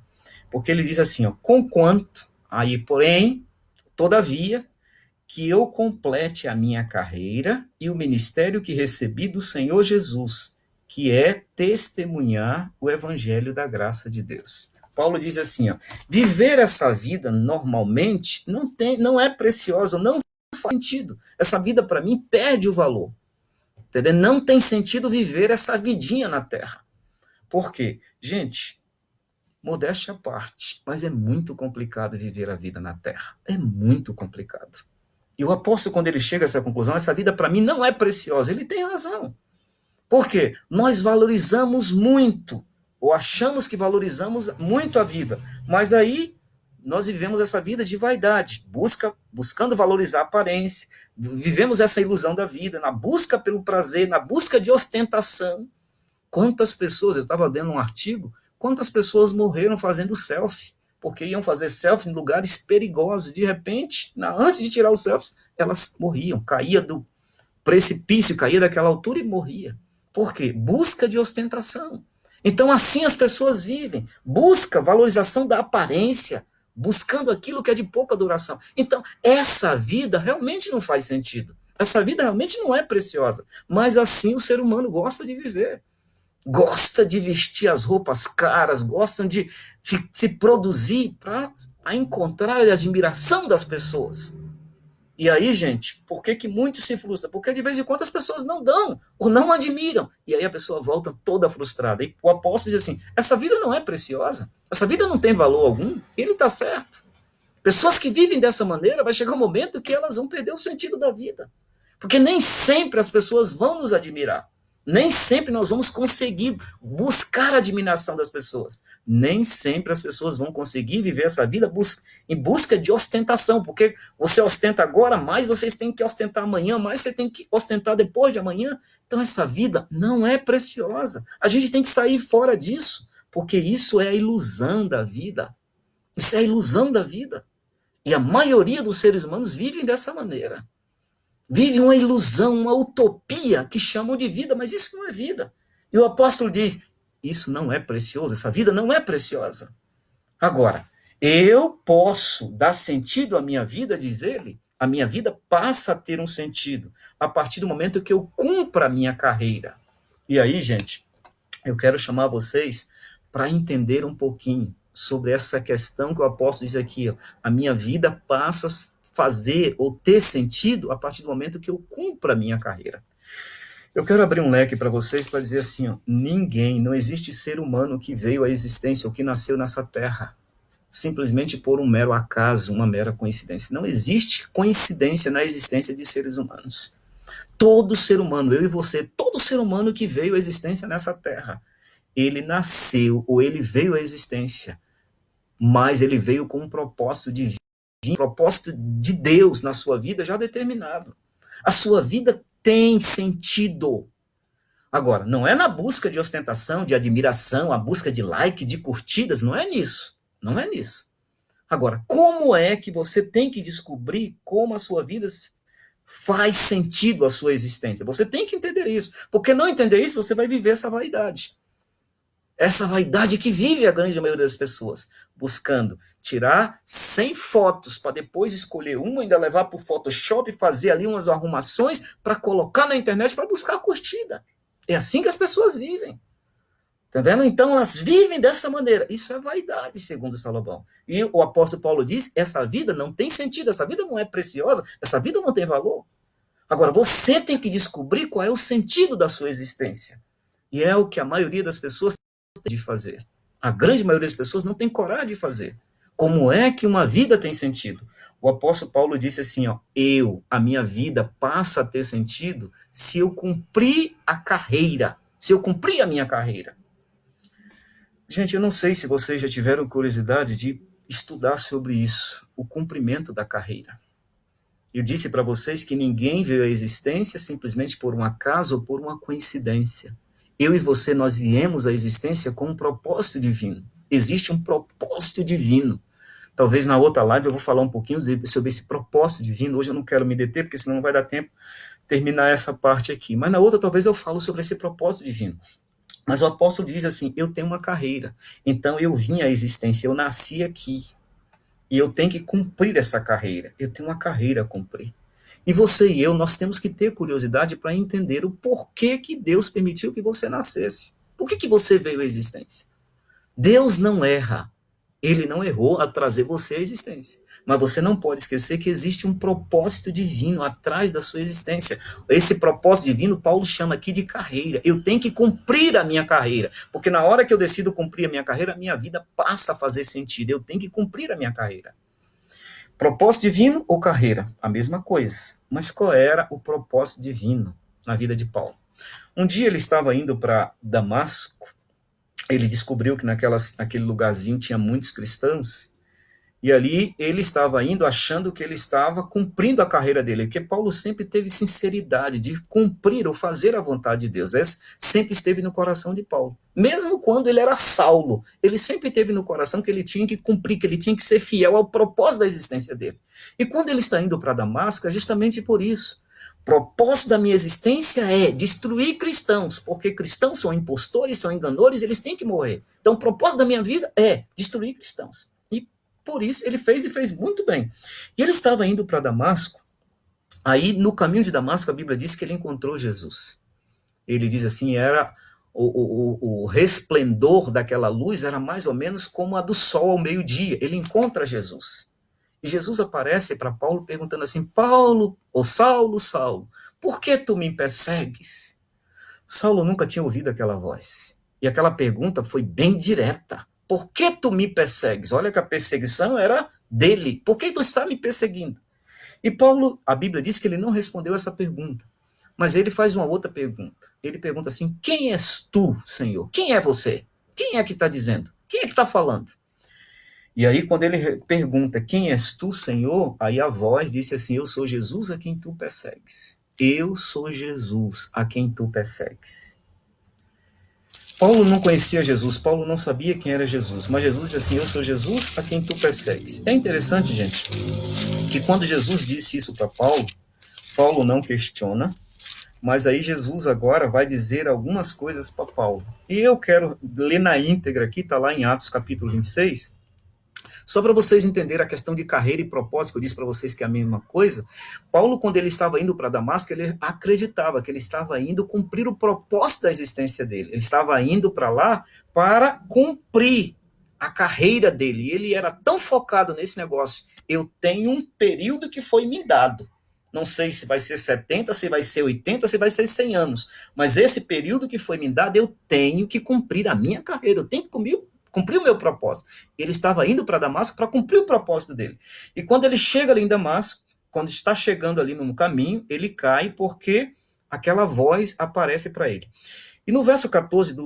Porque ele diz assim, ó, conquanto, aí porém, todavia, que eu complete a minha carreira e o ministério que recebi do Senhor Jesus, que é testemunhar o evangelho da graça de Deus. Paulo diz assim, ó, viver essa vida normalmente não é precioso, não faz sentido. Essa vida para mim perde o valor. Entendeu? Não tem sentido viver essa vidinha na terra. Por quê? Gente, modéstia à parte, mas é muito complicado viver a vida na terra. É muito complicado. E o apóstolo, quando ele chega a essa conclusão, essa vida para mim não é preciosa, ele tem razão. Por quê? Nós valorizamos muito, ou achamos que valorizamos muito a vida, mas aí nós vivemos essa vida de vaidade, buscando valorizar a aparência, vivemos essa ilusão da vida, na busca pelo prazer, na busca de ostentação. Quantas pessoas, eu estava lendo um artigo, quantas pessoas morreram fazendo selfie? Porque iam fazer selfie em lugares perigosos. De repente, antes de tirar os selfies, elas morriam, caía do precipício, caía daquela altura e morria. Por quê? Busca de ostentação. Então, assim as pessoas vivem. Busca valorização da aparência, buscando aquilo que é de pouca duração. Então, essa vida realmente não faz sentido. Essa vida realmente não é preciosa. Mas assim o ser humano gosta de viver. Gosta de vestir as roupas caras, gostam de se produzir para encontrar a admiração das pessoas. E aí, gente, por que muitos se frustram? Porque de vez em quando as pessoas não dão, ou não admiram. E aí a pessoa volta toda frustrada. E o apóstolo diz assim, essa vida não é preciosa, essa vida não tem valor algum, ele está certo. Pessoas que vivem dessa maneira, vai chegar um momento que elas vão perder o sentido da vida. Porque nem sempre as pessoas vão nos admirar. Nem sempre nós vamos conseguir buscar a admiração das pessoas. Nem sempre as pessoas vão conseguir viver essa vida em busca de ostentação, porque você ostenta agora, mais vocês têm que ostentar amanhã, mais você tem que ostentar depois de amanhã. Então essa vida não é preciosa. A gente tem que sair fora disso, porque isso é a ilusão da vida. Isso é a ilusão da vida. E a maioria dos seres humanos vivem dessa maneira. Vive uma ilusão, uma utopia que chamam de vida, mas isso não é vida. E o apóstolo diz, isso não é precioso, essa vida não é preciosa. Agora, eu posso dar sentido à minha vida, diz ele, a minha vida passa a ter um sentido a partir do momento que eu cumpra a minha carreira. E aí, gente, eu quero chamar vocês para entender um pouquinho sobre essa questão que o apóstolo diz aqui, ó, a minha vida passa a fazer ou ter sentido a partir do momento que eu cumpro a minha carreira. Eu quero abrir um leque para vocês para dizer assim, ó, não existe ser humano que veio à existência ou que nasceu nessa terra simplesmente por um mero acaso, uma mera coincidência. Não existe coincidência na existência de seres humanos. Todo ser humano, eu e você, todo ser humano que veio à existência nessa terra, ele nasceu ou ele veio à existência, mas ele veio com um propósito de o propósito de Deus na sua vida já determinado. A sua vida tem sentido. Agora, não é na busca de ostentação, de admiração, a busca de like, de curtidas, não é nisso. Não é nisso. Agora, como é que você tem que descobrir como a sua vida faz sentido a sua existência? Você tem que entender isso. Porque não entender isso, você vai viver essa vaidade. Essa vaidade que vive a grande maioria das pessoas, buscando tirar 100 fotos para depois escolher uma, ainda levar para o Photoshop, fazer ali umas arrumações para colocar na internet para buscar a curtida. É assim que as pessoas vivem. Entendendo? Então elas vivem dessa maneira. Isso é vaidade, segundo Salomão. E o apóstolo Paulo diz, essa vida não tem sentido, essa vida não é preciosa, essa vida não tem valor. Agora, você tem que descobrir qual é o sentido da sua existência. E é o que a maioria das pessoas tem de fazer. A grande maioria das pessoas não tem coragem de fazer. Como é que uma vida tem sentido? O apóstolo Paulo disse assim, ó, a minha vida passa a ter sentido se eu cumprir a carreira, se eu cumprir a minha carreira. Gente, eu não sei se vocês já tiveram curiosidade de estudar sobre isso, o cumprimento da carreira. Eu disse para vocês que ninguém veio à existência simplesmente por um acaso ou por uma coincidência. Eu e você, nós viemos à existência com um propósito divino. Existe um propósito divino. Talvez na outra live eu vou falar um pouquinho sobre esse propósito divino. Hoje eu não quero me deter, porque senão não vai dar tempo de terminar essa parte aqui. Mas na outra talvez eu falo sobre esse propósito divino. Mas o apóstolo diz assim, eu tenho uma carreira. Então eu vim à existência, eu nasci aqui. E eu tenho que cumprir essa carreira. Eu tenho uma carreira a cumprir. E você e eu, nós temos que ter curiosidade para entender o porquê que Deus permitiu que você nascesse. Por que você veio à existência? Deus não erra. Ele não errou a trazer você à existência. Mas você não pode esquecer que existe um propósito divino atrás da sua existência. Esse propósito divino, Paulo chama aqui de carreira. Eu tenho que cumprir a minha carreira. Porque na hora que eu decido cumprir a minha carreira, a minha vida passa a fazer sentido. Eu tenho que cumprir a minha carreira. Propósito divino ou carreira? A mesma coisa. Mas qual era o propósito divino na vida de Paulo? Um dia ele estava indo para Damasco, ele descobriu que naquele lugarzinho tinha muitos cristãos, e ali ele estava indo achando que ele estava cumprindo a carreira dele, porque Paulo sempre teve sinceridade de cumprir ou fazer a vontade de Deus. Essa sempre esteve no coração de Paulo. Mesmo quando ele era Saulo, ele sempre teve no coração que ele tinha que cumprir, que ele tinha que ser fiel ao propósito da existência dele. E quando ele está indo para Damasco, é justamente por isso. O propósito da minha existência é destruir cristãos, porque cristãos são impostores, são enganadores, eles têm que morrer. Então o propósito da minha vida é destruir cristãos. Por isso, ele fez e fez muito bem. E ele estava indo para Damasco, aí no caminho de Damasco, a Bíblia diz que ele encontrou Jesus. Ele diz assim, era o resplendor daquela luz era mais ou menos como a do sol ao meio-dia. Ele encontra Jesus. E Jesus aparece para Paulo perguntando assim, Paulo, ou Saulo, Saulo, por que tu me persegues? Saulo nunca tinha ouvido aquela voz. E aquela pergunta foi bem direta. Por que tu me persegues? Olha que a perseguição era dele. Por que tu está me perseguindo? E Paulo, a Bíblia diz que ele não respondeu essa pergunta. Mas ele faz uma outra pergunta. Ele pergunta assim, quem és tu, Senhor? Quem é você? Quem é que está dizendo? Quem é que está falando? E aí, quando ele pergunta, quem és tu, Senhor? Aí a voz disse assim, eu sou Jesus a quem tu persegues. Eu sou Jesus a quem tu persegues. Paulo não conhecia Jesus, Paulo não sabia quem era Jesus, mas Jesus disse assim, eu sou Jesus a quem tu persegues. É interessante, gente, que quando Jesus disse isso para Paulo, Paulo não questiona, mas aí Jesus agora vai dizer algumas coisas para Paulo. E eu quero ler na íntegra aqui, está lá em Atos capítulo 26, só para vocês entenderem a questão de carreira e propósito, que eu disse para vocês que é a mesma coisa. Paulo, quando ele estava indo para Damasco, ele acreditava que ele estava indo cumprir o propósito da existência dele. Ele estava indo para lá para cumprir a carreira dele. E ele era tão focado nesse negócio. Eu tenho um período que foi me dado. Não sei se vai ser 70, se vai ser 80, se vai ser 100 anos. Mas esse período que foi me dado, eu tenho que cumprir a minha carreira. Eu tenho que cumprir o meu propósito. Ele estava indo para Damasco para cumprir o propósito dele. E quando ele chega ali em Damasco, quando está chegando ali no caminho, ele cai porque aquela voz aparece para ele. E no verso 14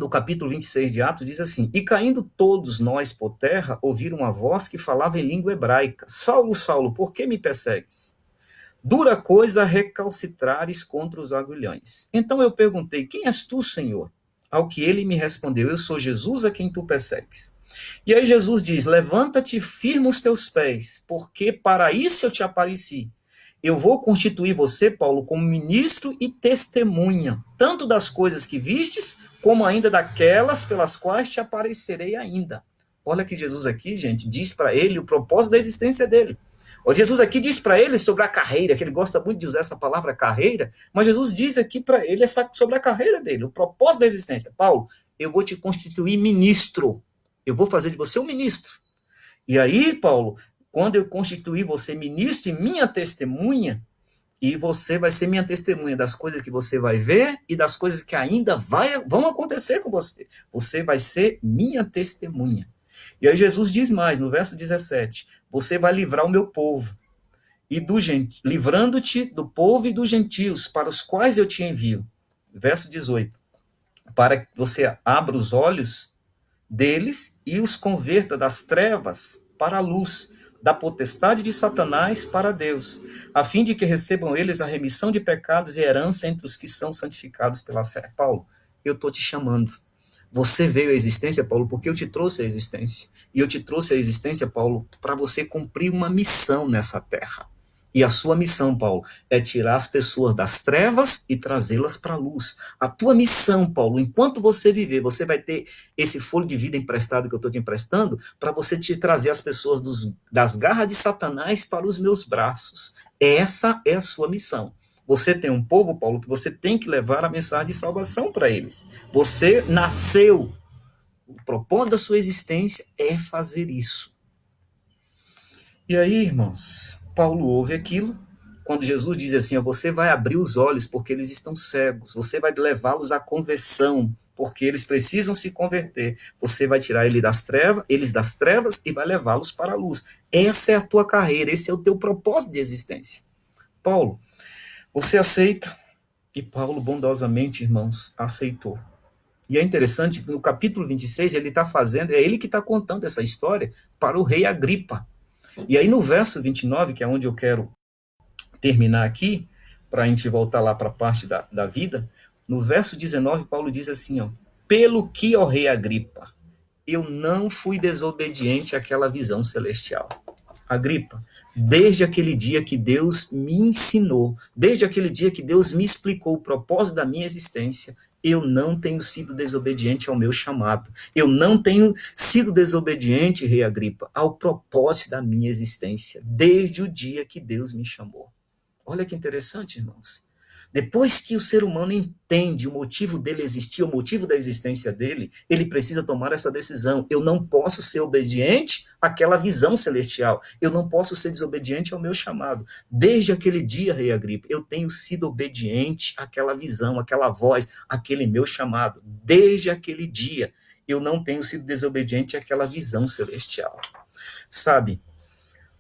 do capítulo 26 de Atos, diz assim: E caindo todos nós por terra, ouviram uma voz que falava em língua hebraica: Saulo, Saulo, por que me persegues? Dura coisa recalcitrares contra os aguilhões. Então eu perguntei: Quem és tu, Senhor? Ao que ele me respondeu: Eu sou Jesus a quem tu persegues. E aí Jesus diz: Levanta-te e firma os teus pés, porque para isso eu te apareci. Eu vou constituir você, Paulo, como ministro e testemunha, tanto das coisas que vistes, como ainda daquelas pelas quais te aparecerei ainda. Olha que Jesus aqui, gente, diz para ele o propósito da existência dele. O Jesus aqui diz para ele sobre a carreira, que ele gosta muito de usar essa palavra carreira, mas Jesus diz aqui para ele sobre a carreira dele, o propósito da existência. Paulo, eu vou te constituir ministro, eu vou fazer de você um ministro. E aí, Paulo, quando eu constituir você ministro e minha testemunha, e você vai ser minha testemunha das coisas que você vai ver e das coisas que ainda vão acontecer com você. Você vai ser minha testemunha. E aí Jesus diz mais, no verso 17, você vai livrar o meu povo, e livrando-te do povo e dos gentios, para os quais eu te envio. Verso 18, para que você abra os olhos deles e os converta das trevas para a luz, da potestade de Satanás para Deus, a fim de que recebam eles a remissão de pecados e herança entre os que são santificados pela fé. Paulo, eu estou te chamando. Você veio à existência, Paulo, porque eu te trouxe à existência. E eu te trouxe à existência, Paulo, para você cumprir uma missão nessa terra. E a sua missão, Paulo, é tirar as pessoas das trevas e trazê-las para a luz. A tua missão, Paulo, enquanto você viver, você vai ter esse fôlego de vida emprestado que eu estou te emprestando para você te trazer as pessoas das garras de Satanás para os meus braços. Essa é a sua missão. Você tem um povo, Paulo, que você tem que levar a mensagem de salvação para eles. Você nasceu. O propósito da sua existência é fazer isso. E aí, irmãos, Paulo ouve aquilo, quando Jesus diz assim, você vai abrir os olhos porque eles estão cegos, você vai levá-los à conversão, porque eles precisam se converter, você vai tirar eles das trevas e vai levá-los para a luz. Essa é a tua carreira, esse é o teu propósito de existência. Paulo, você aceita? E Paulo, bondosamente, irmãos, aceitou. E é interessante que no capítulo 26, ele está fazendo, é ele que está contando essa história para o rei Agripa. E aí no verso 29, que é onde eu quero terminar aqui, para a gente voltar lá para a parte da vida, no verso 19, Paulo diz assim, pelo que, ó rei Agripa, eu não fui desobediente àquela visão celestial. Agripa, desde aquele dia que Deus me ensinou, desde aquele dia que Deus me explicou o propósito da minha existência, eu não tenho sido desobediente ao meu chamado. Eu não tenho sido desobediente, rei Agripa, ao propósito da minha existência, desde o dia que Deus me chamou. Olha que interessante, irmãos. Depois que o ser humano entende o motivo dele existir, o motivo da existência dele, ele precisa tomar essa decisão. Eu não posso ser obediente àquela visão celestial. Eu não posso ser desobediente ao meu chamado. Desde aquele dia, rei Agripa, eu tenho sido obediente àquela visão, àquela voz, àquele meu chamado. Desde aquele dia, eu não tenho sido desobediente àquela visão celestial. Sabe,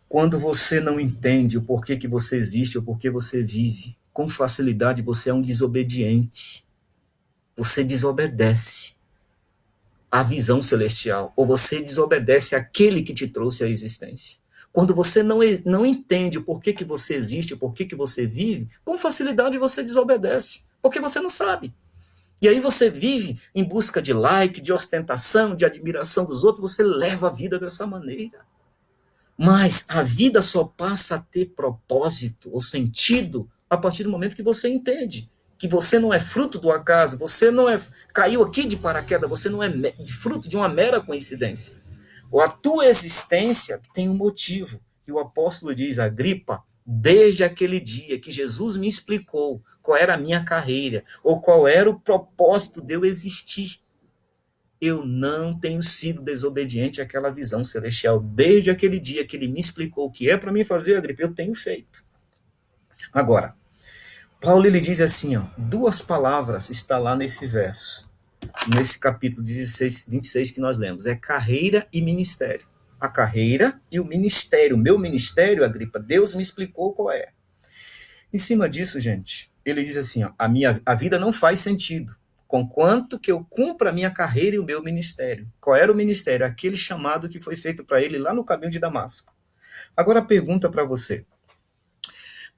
quando você não entende o porquê que você existe, o porquê você vive, com facilidade você é um desobediente. Você desobedece à visão celestial, ou você desobedece àquele que te trouxe à existência. Quando você não entende o porquê que você existe, o porquê que você vive, com facilidade você desobedece, porque você não sabe. E aí você vive em busca de like, de ostentação, de admiração dos outros, você leva a vida dessa maneira. Mas a vida só passa a ter propósito ou sentido a partir do momento que você entende que você não é fruto do acaso, você não caiu aqui de paraquedas, você não é fruto de uma mera coincidência. A tua existência tem um motivo. E o apóstolo diz, Agripa, desde aquele dia que Jesus me explicou qual era a minha carreira, ou qual era o propósito de eu existir, eu não tenho sido desobediente àquela visão celestial. Desde aquele dia que ele me explicou o que é para mim fazer, Agripa, eu tenho feito. Agora, Paulo ele diz assim, duas palavras está lá nesse verso, nesse capítulo 26 que nós lemos, é carreira e ministério. A carreira e o ministério, o meu ministério, Agripa, Deus me explicou qual é. Em cima disso, gente, ele diz assim, a vida não faz sentido conquanto que eu cumpra a minha carreira e o meu ministério. Qual era o ministério? Aquele chamado que foi feito para ele lá no caminho de Damasco. Agora a pergunta para você.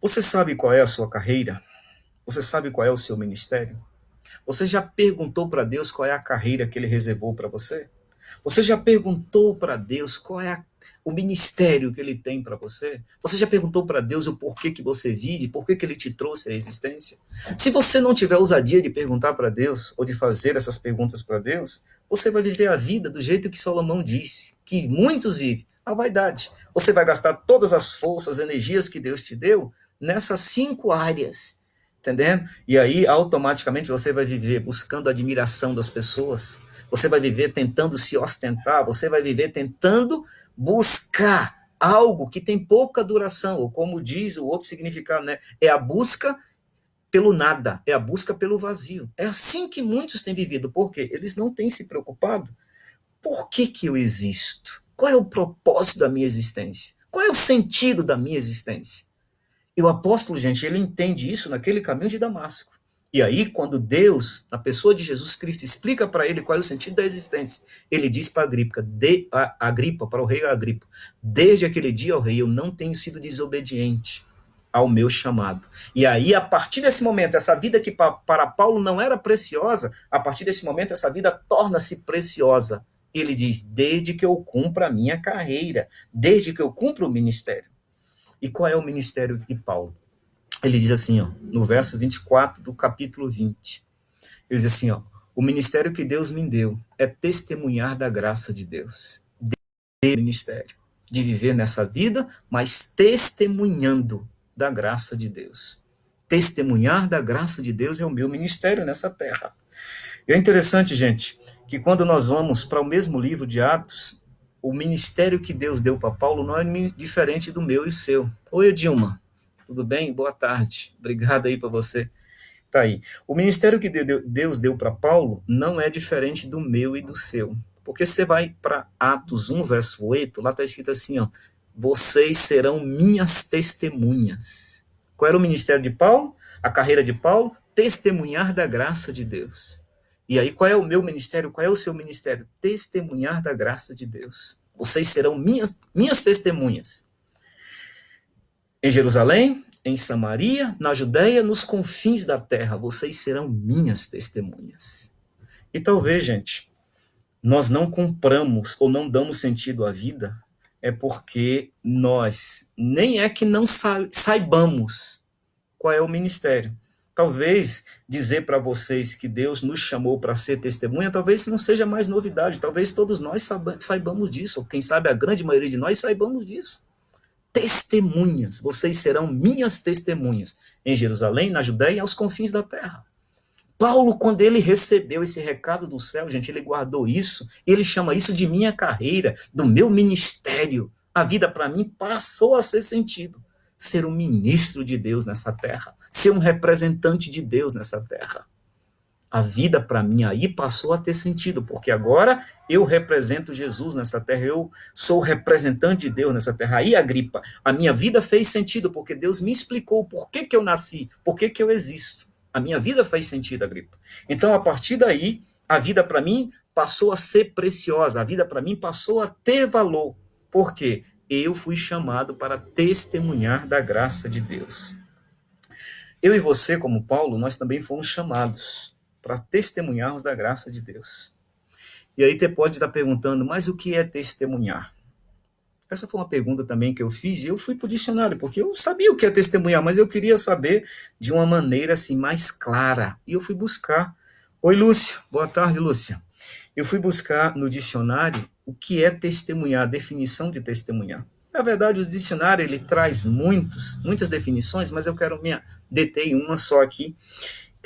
Você sabe qual é a sua carreira? Você sabe qual é o seu ministério? Você já perguntou para Deus qual é a carreira que ele reservou para você? Você já perguntou para Deus qual é o ministério que ele tem para você? Você já perguntou para Deus o porquê que você vive, por que ele te trouxe à existência? Se você não tiver ousadia de perguntar para Deus, ou de fazer essas perguntas para Deus, você vai viver a vida do jeito que Salomão disse, que muitos vivem, a vaidade. Você vai gastar todas as forças, energias que Deus te deu nessas 5 áreas, entendendo? E aí, automaticamente, você vai viver buscando a admiração das pessoas, você vai viver tentando se ostentar, você vai viver tentando buscar algo que tem pouca duração, ou como diz o outro significado, né? É a busca pelo nada, é a busca pelo vazio. É assim que muitos têm vivido, porque eles não têm se preocupado. Por que eu existo? Qual é o propósito da minha existência? Qual é o sentido da minha existência? E o apóstolo, gente, ele entende isso naquele caminho de Damasco. E aí, quando Deus, na pessoa de Jesus Cristo, explica para ele qual é o sentido da existência, ele diz para Agripa, para o rei Agripa, desde aquele dia, ó rei, eu não tenho sido desobediente ao meu chamado. E aí, a partir desse momento, essa vida que para Paulo não era preciosa, a partir desse momento, essa vida torna-se preciosa. Ele diz, desde que eu cumpra a minha carreira, desde que eu cumpra o ministério. E qual é o ministério de Paulo? Ele diz assim, ó, no verso 24 do capítulo 20. Ele diz assim, ó, o ministério que Deus me deu é testemunhar da graça de Deus. De ministério. De viver nessa vida, mas testemunhando da graça de Deus. Testemunhar da graça de Deus é o meu ministério nessa terra. E é interessante, gente, que quando nós vamos para o mesmo livro de Atos, o ministério que Deus deu para Paulo não é diferente do meu e o seu. Oi, Edilma, tudo bem? Boa tarde. Obrigado aí para você. Tá aí. O ministério que Deus deu para Paulo não é diferente do meu e do seu. Porque você vai para Atos 1, verso 8, lá está escrito assim, ó, vocês serão minhas testemunhas. Qual era o ministério de Paulo? A carreira de Paulo? Testemunhar da graça de Deus. E aí, qual é o meu ministério? Qual é o seu ministério? Testemunhar da graça de Deus. Vocês serão minhas testemunhas. Em Jerusalém, em Samaria, na Judéia, nos confins da terra, vocês serão minhas testemunhas. E talvez, gente, nós não compramos ou não damos sentido à vida, é porque nós nem é que não saibamos qual é o ministério. Talvez dizer para vocês que Deus nos chamou para ser testemunha, talvez não seja mais novidade, talvez todos nós saibamos disso, ou quem sabe a grande maioria de nós saibamos disso. Testemunhas, vocês serão minhas testemunhas, em Jerusalém, na Judéia e aos confins da terra. Paulo, quando ele recebeu esse recado do céu, gente, ele guardou isso, ele chama isso de minha carreira, do meu ministério. A vida para mim passou a ser sentido. Ser um ministro de Deus nessa terra, ser um representante de Deus nessa terra. A vida para mim aí passou a ter sentido, porque agora eu represento Jesus nessa terra, eu sou representante de Deus nessa terra. Aí, Agripa, a minha vida fez sentido, porque Deus me explicou por que eu nasci, por que eu existo. A minha vida fez sentido, Agripa. Então, a partir daí, a vida para mim passou a ser preciosa, a vida para mim passou a ter valor. Por quê? Eu fui chamado para testemunhar da graça de Deus. Eu e você, como Paulo, nós também fomos chamados para testemunharmos da graça de Deus. E aí você pode estar perguntando, mas o que é testemunhar? Essa foi uma pergunta também que eu fiz e eu fui para o dicionário, porque eu sabia o que é testemunhar, mas eu queria saber de uma maneira assim mais clara. E eu fui buscar. Oi, Lúcia. Boa tarde, Lúcia. Eu fui buscar no dicionário o que é testemunhar, a definição de testemunhar. Na verdade, o dicionário ele traz muitas definições, mas eu quero me deter em uma só aqui.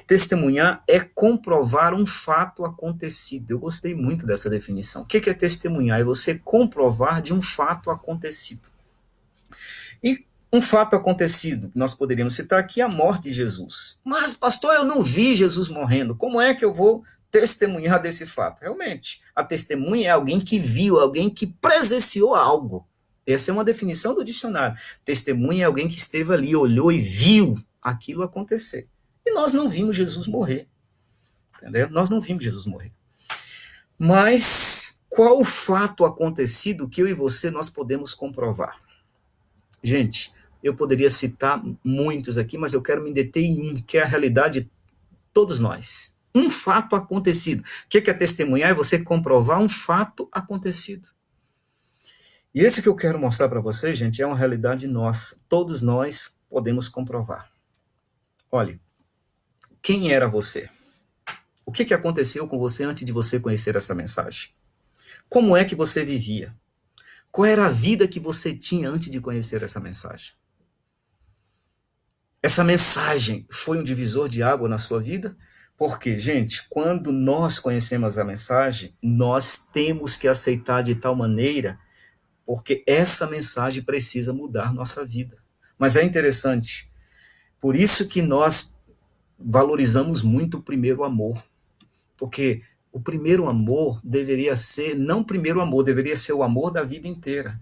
Testemunhar é comprovar um fato acontecido. Eu gostei muito dessa definição. O que é testemunhar? É você comprovar de um fato acontecido. E um fato acontecido, que nós poderíamos citar aqui, é a morte de Jesus. Mas, pastor, eu não vi Jesus morrendo. Como é que eu vou testemunhar desse fato? Realmente, a testemunha é alguém que viu, alguém que presenciou algo. Essa é uma definição do dicionário. Testemunha é alguém que esteve ali, olhou e viu aquilo acontecer. E nós não vimos Jesus morrer. entendendo? Nós não vimos Jesus morrer. Mas qual o fato acontecido que eu e você nós podemos comprovar? Gente, eu poderia citar muitos aqui, mas eu quero me deter em um, que é a realidade de todos nós. Um fato acontecido. O que é testemunhar? É você comprovar um fato acontecido. E esse que eu quero mostrar para vocês, gente, é uma realidade nossa. Todos nós podemos comprovar. Olha, quem era você? O que aconteceu com você antes de você conhecer essa mensagem? Como é que você vivia? Qual era a vida que você tinha antes de conhecer essa mensagem? Essa mensagem foi um divisor de água na sua vida? Porque, gente, quando nós conhecemos a mensagem, nós temos que aceitar de tal maneira, porque essa mensagem precisa mudar nossa vida. Mas é interessante, por isso que nós valorizamos muito o primeiro amor. Porque o primeiro amor deveria ser, não o primeiro amor, deveria ser o amor da vida inteira.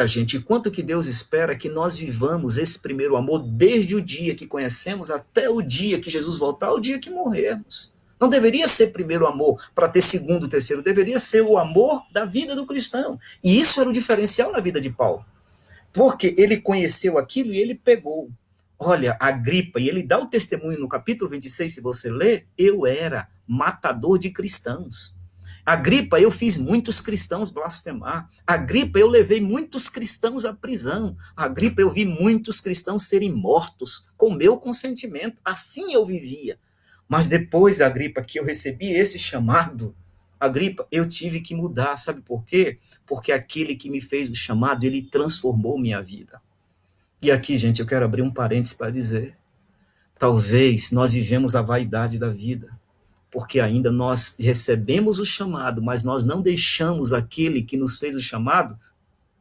Gente, quanto que Deus espera que nós vivamos esse primeiro amor desde o dia que conhecemos até o dia que Jesus voltar, o dia que morrermos. Não deveria ser primeiro amor para ter segundo, terceiro, deveria ser o amor da vida do cristão. E isso era o diferencial na vida de Paulo. Porque ele conheceu aquilo e ele pegou. Olha, Agripa, e ele dá o testemunho no capítulo 26, se você ler, eu era matador de cristãos. Agripa, eu fiz muitos cristãos blasfemar. Agripa, eu levei muitos cristãos à prisão. Agripa, eu vi muitos cristãos serem mortos com meu consentimento. Assim eu vivia. Mas depois, Agripa, que eu recebi esse chamado, Agripa, eu tive que mudar. Sabe por quê? Porque aquele que me fez o chamado, ele transformou minha vida. E aqui, gente, eu quero abrir um parênteses para dizer, talvez nós vivemos a vaidade da vida, porque ainda nós recebemos o chamado, mas nós não deixamos aquele que nos fez o chamado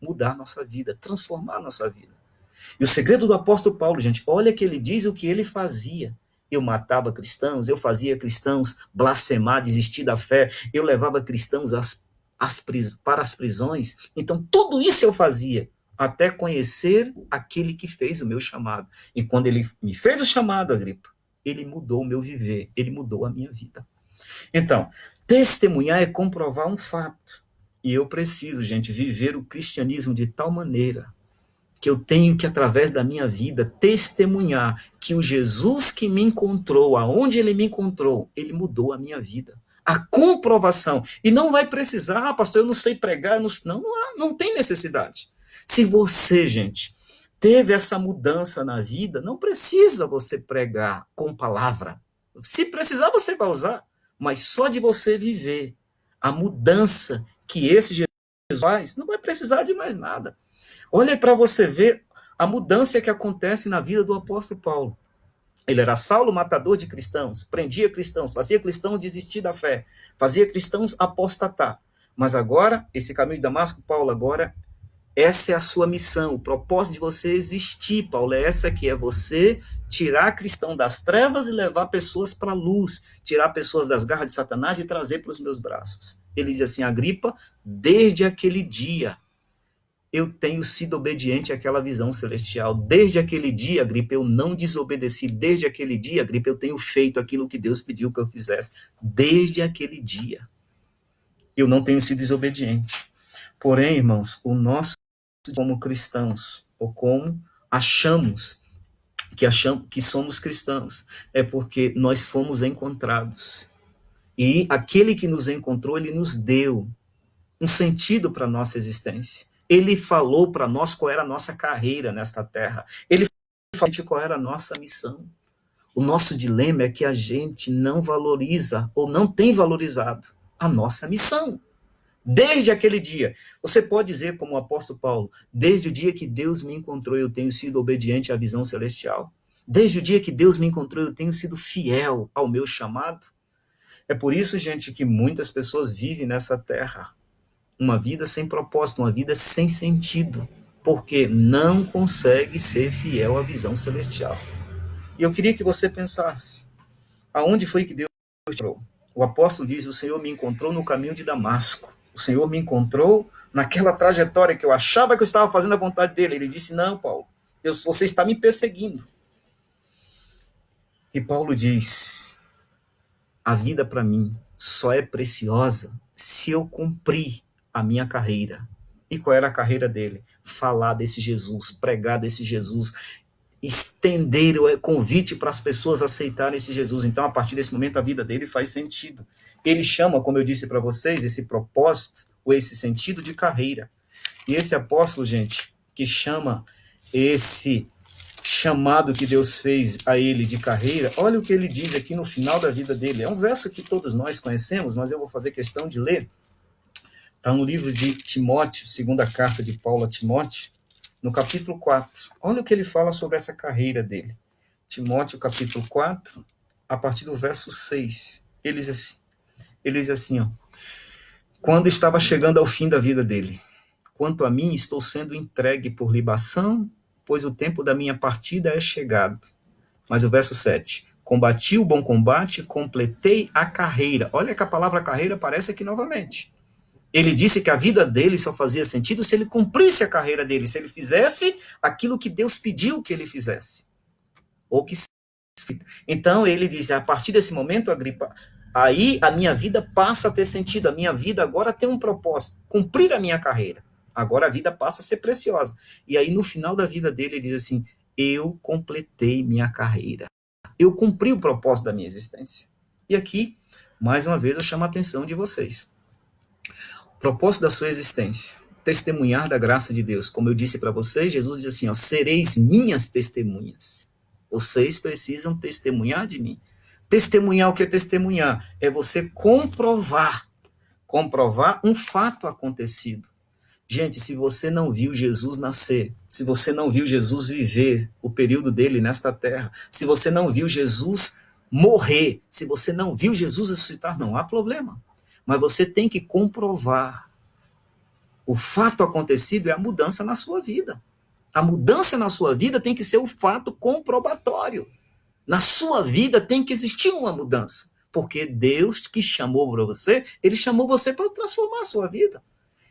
mudar nossa vida, transformar nossa vida. E o segredo do apóstolo Paulo, gente, olha que ele diz o que ele fazia. Eu matava cristãos, eu fazia cristãos blasfemar, desistir da fé, eu levava cristãos para as prisões. Então, tudo isso eu fazia, até conhecer aquele que fez o meu chamado. E quando ele me fez o chamado, Agripa, ele mudou o meu viver, ele mudou a minha vida. Então, testemunhar é comprovar um fato. E eu preciso, gente, viver o cristianismo de tal maneira que eu tenho que, através da minha vida, testemunhar que o Jesus que me encontrou, aonde ele me encontrou, ele mudou a minha vida. A comprovação. E não vai precisar, pastor, eu não sei pregar, não tem necessidade. Se você, gente, teve essa mudança na vida, não precisa você pregar com palavra. Se precisar, você vai usar. Mas só de você viver a mudança que esse Jesus faz, não vai precisar de mais nada. Olha para você ver a mudança que acontece na vida do apóstolo Paulo. Ele era Saulo, matador de cristãos, prendia cristãos, fazia cristãos desistir da fé, fazia cristãos apostatar. Mas agora, esse caminho de Damasco, Paulo, agora, essa é a sua missão, o propósito de você existir, Paulo, é essa que é você tirar cristão das trevas e levar pessoas para a luz, tirar pessoas das garras de Satanás e trazer para os meus braços. Ele diz assim, Agripa, desde aquele dia, eu tenho sido obediente àquela visão celestial. Desde aquele dia, Agripa, eu não desobedeci. Desde aquele dia, Agripa, eu tenho feito aquilo que Deus pediu que eu fizesse. Desde aquele dia, eu não tenho sido desobediente. Porém, irmãos, o nosso como cristãos, ou como achamos que somos cristãos, é porque nós fomos encontrados. E aquele que nos encontrou, ele nos deu um sentido para a nossa existência. Ele falou para nós qual era a nossa carreira nesta terra. Ele falou qual era a nossa missão. O nosso dilema é que a gente não valoriza ou não tem valorizado a nossa missão. Desde aquele dia, você pode dizer como o apóstolo Paulo, desde o dia que Deus me encontrou, eu tenho sido obediente à visão celestial. Desde o dia que Deus me encontrou, eu tenho sido fiel ao meu chamado. É por isso, gente, que muitas pessoas vivem nessa terra uma vida sem propósito, uma vida sem sentido, porque não consegue ser fiel à visão celestial. E eu queria que você pensasse, aonde foi que Deus me encontrou? O apóstolo diz, o Senhor me encontrou no caminho de Damasco. O Senhor me encontrou naquela trajetória que eu achava que eu estava fazendo a vontade dele. Ele disse, não, Paulo, você está me perseguindo. E Paulo diz, A vida para mim só é preciosa se eu cumprir a minha carreira. E qual era a carreira dele? Falar desse Jesus, pregar desse Jesus, estender o convite para as pessoas aceitarem esse Jesus. Então, a partir desse momento, a vida dele faz sentido. Ele chama, como eu disse para vocês, esse propósito, ou esse sentido de carreira. E esse apóstolo, gente, que chama esse chamado que Deus fez a ele de carreira, olha o que ele diz aqui no final da vida dele. É um verso que todos nós conhecemos, mas eu vou fazer questão de ler. Está no livro de Timóteo, segunda carta de Paulo a Timóteo, no capítulo 4. Olha o que ele fala sobre essa carreira dele. Timóteo, capítulo 4, a partir do verso 6. Ele diz assim, ó, quando estava chegando ao fim da vida dele, quanto a mim, estou sendo entregue por libação, pois o tempo da minha partida é chegado. Mas o verso 7, combati o bom combate, completei a carreira. Olha que a palavra carreira aparece aqui novamente. Ele disse que a vida dele só fazia sentido se ele cumprisse a carreira dele, se ele fizesse aquilo que Deus pediu que ele fizesse. Ou que Então ele diz, a partir desse momento, Agripa, aí a minha vida passa a ter sentido, a minha vida agora tem um propósito, cumprir a minha carreira. Agora a vida passa a ser preciosa. E aí no final da vida dele ele diz assim, eu completei minha carreira. Eu cumpri o propósito da minha existência. E aqui, mais uma vez, eu chamo a atenção de vocês. O propósito da sua existência, testemunhar da graça de Deus. Como eu disse para vocês, Jesus diz assim, ó, sereis minhas testemunhas. Vocês precisam testemunhar de mim. Testemunhar, o que é testemunhar? É você comprovar um fato acontecido. Gente, se você não viu Jesus nascer, se você não viu Jesus viver o período dele nesta terra, se você não viu Jesus morrer, se você não viu Jesus ressuscitar, não há problema. Mas você tem que comprovar. O fato acontecido é a mudança na sua vida. A mudança na sua vida tem que ser um fato comprobatório. Na sua vida tem que existir uma mudança. Porque Deus que chamou para você, ele chamou você para transformar a sua vida.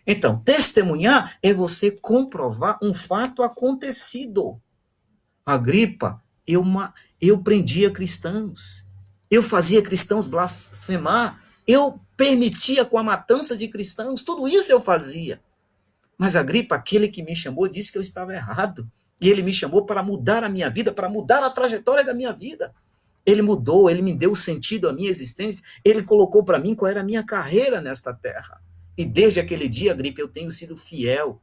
Então, testemunhar é você comprovar um fato acontecido. Agripa, eu prendia cristãos. Eu fazia cristãos blasfemar. Eu permitia com a matança de cristãos. Tudo isso eu fazia. Mas Agripa, aquele que me chamou, disse que eu estava errado. E ele me chamou para mudar a minha vida, para mudar a trajetória da minha vida. Ele mudou, ele me deu sentido à minha existência. Ele colocou para mim qual era a minha carreira nesta terra. E desde aquele dia, Agripa, eu tenho sido fiel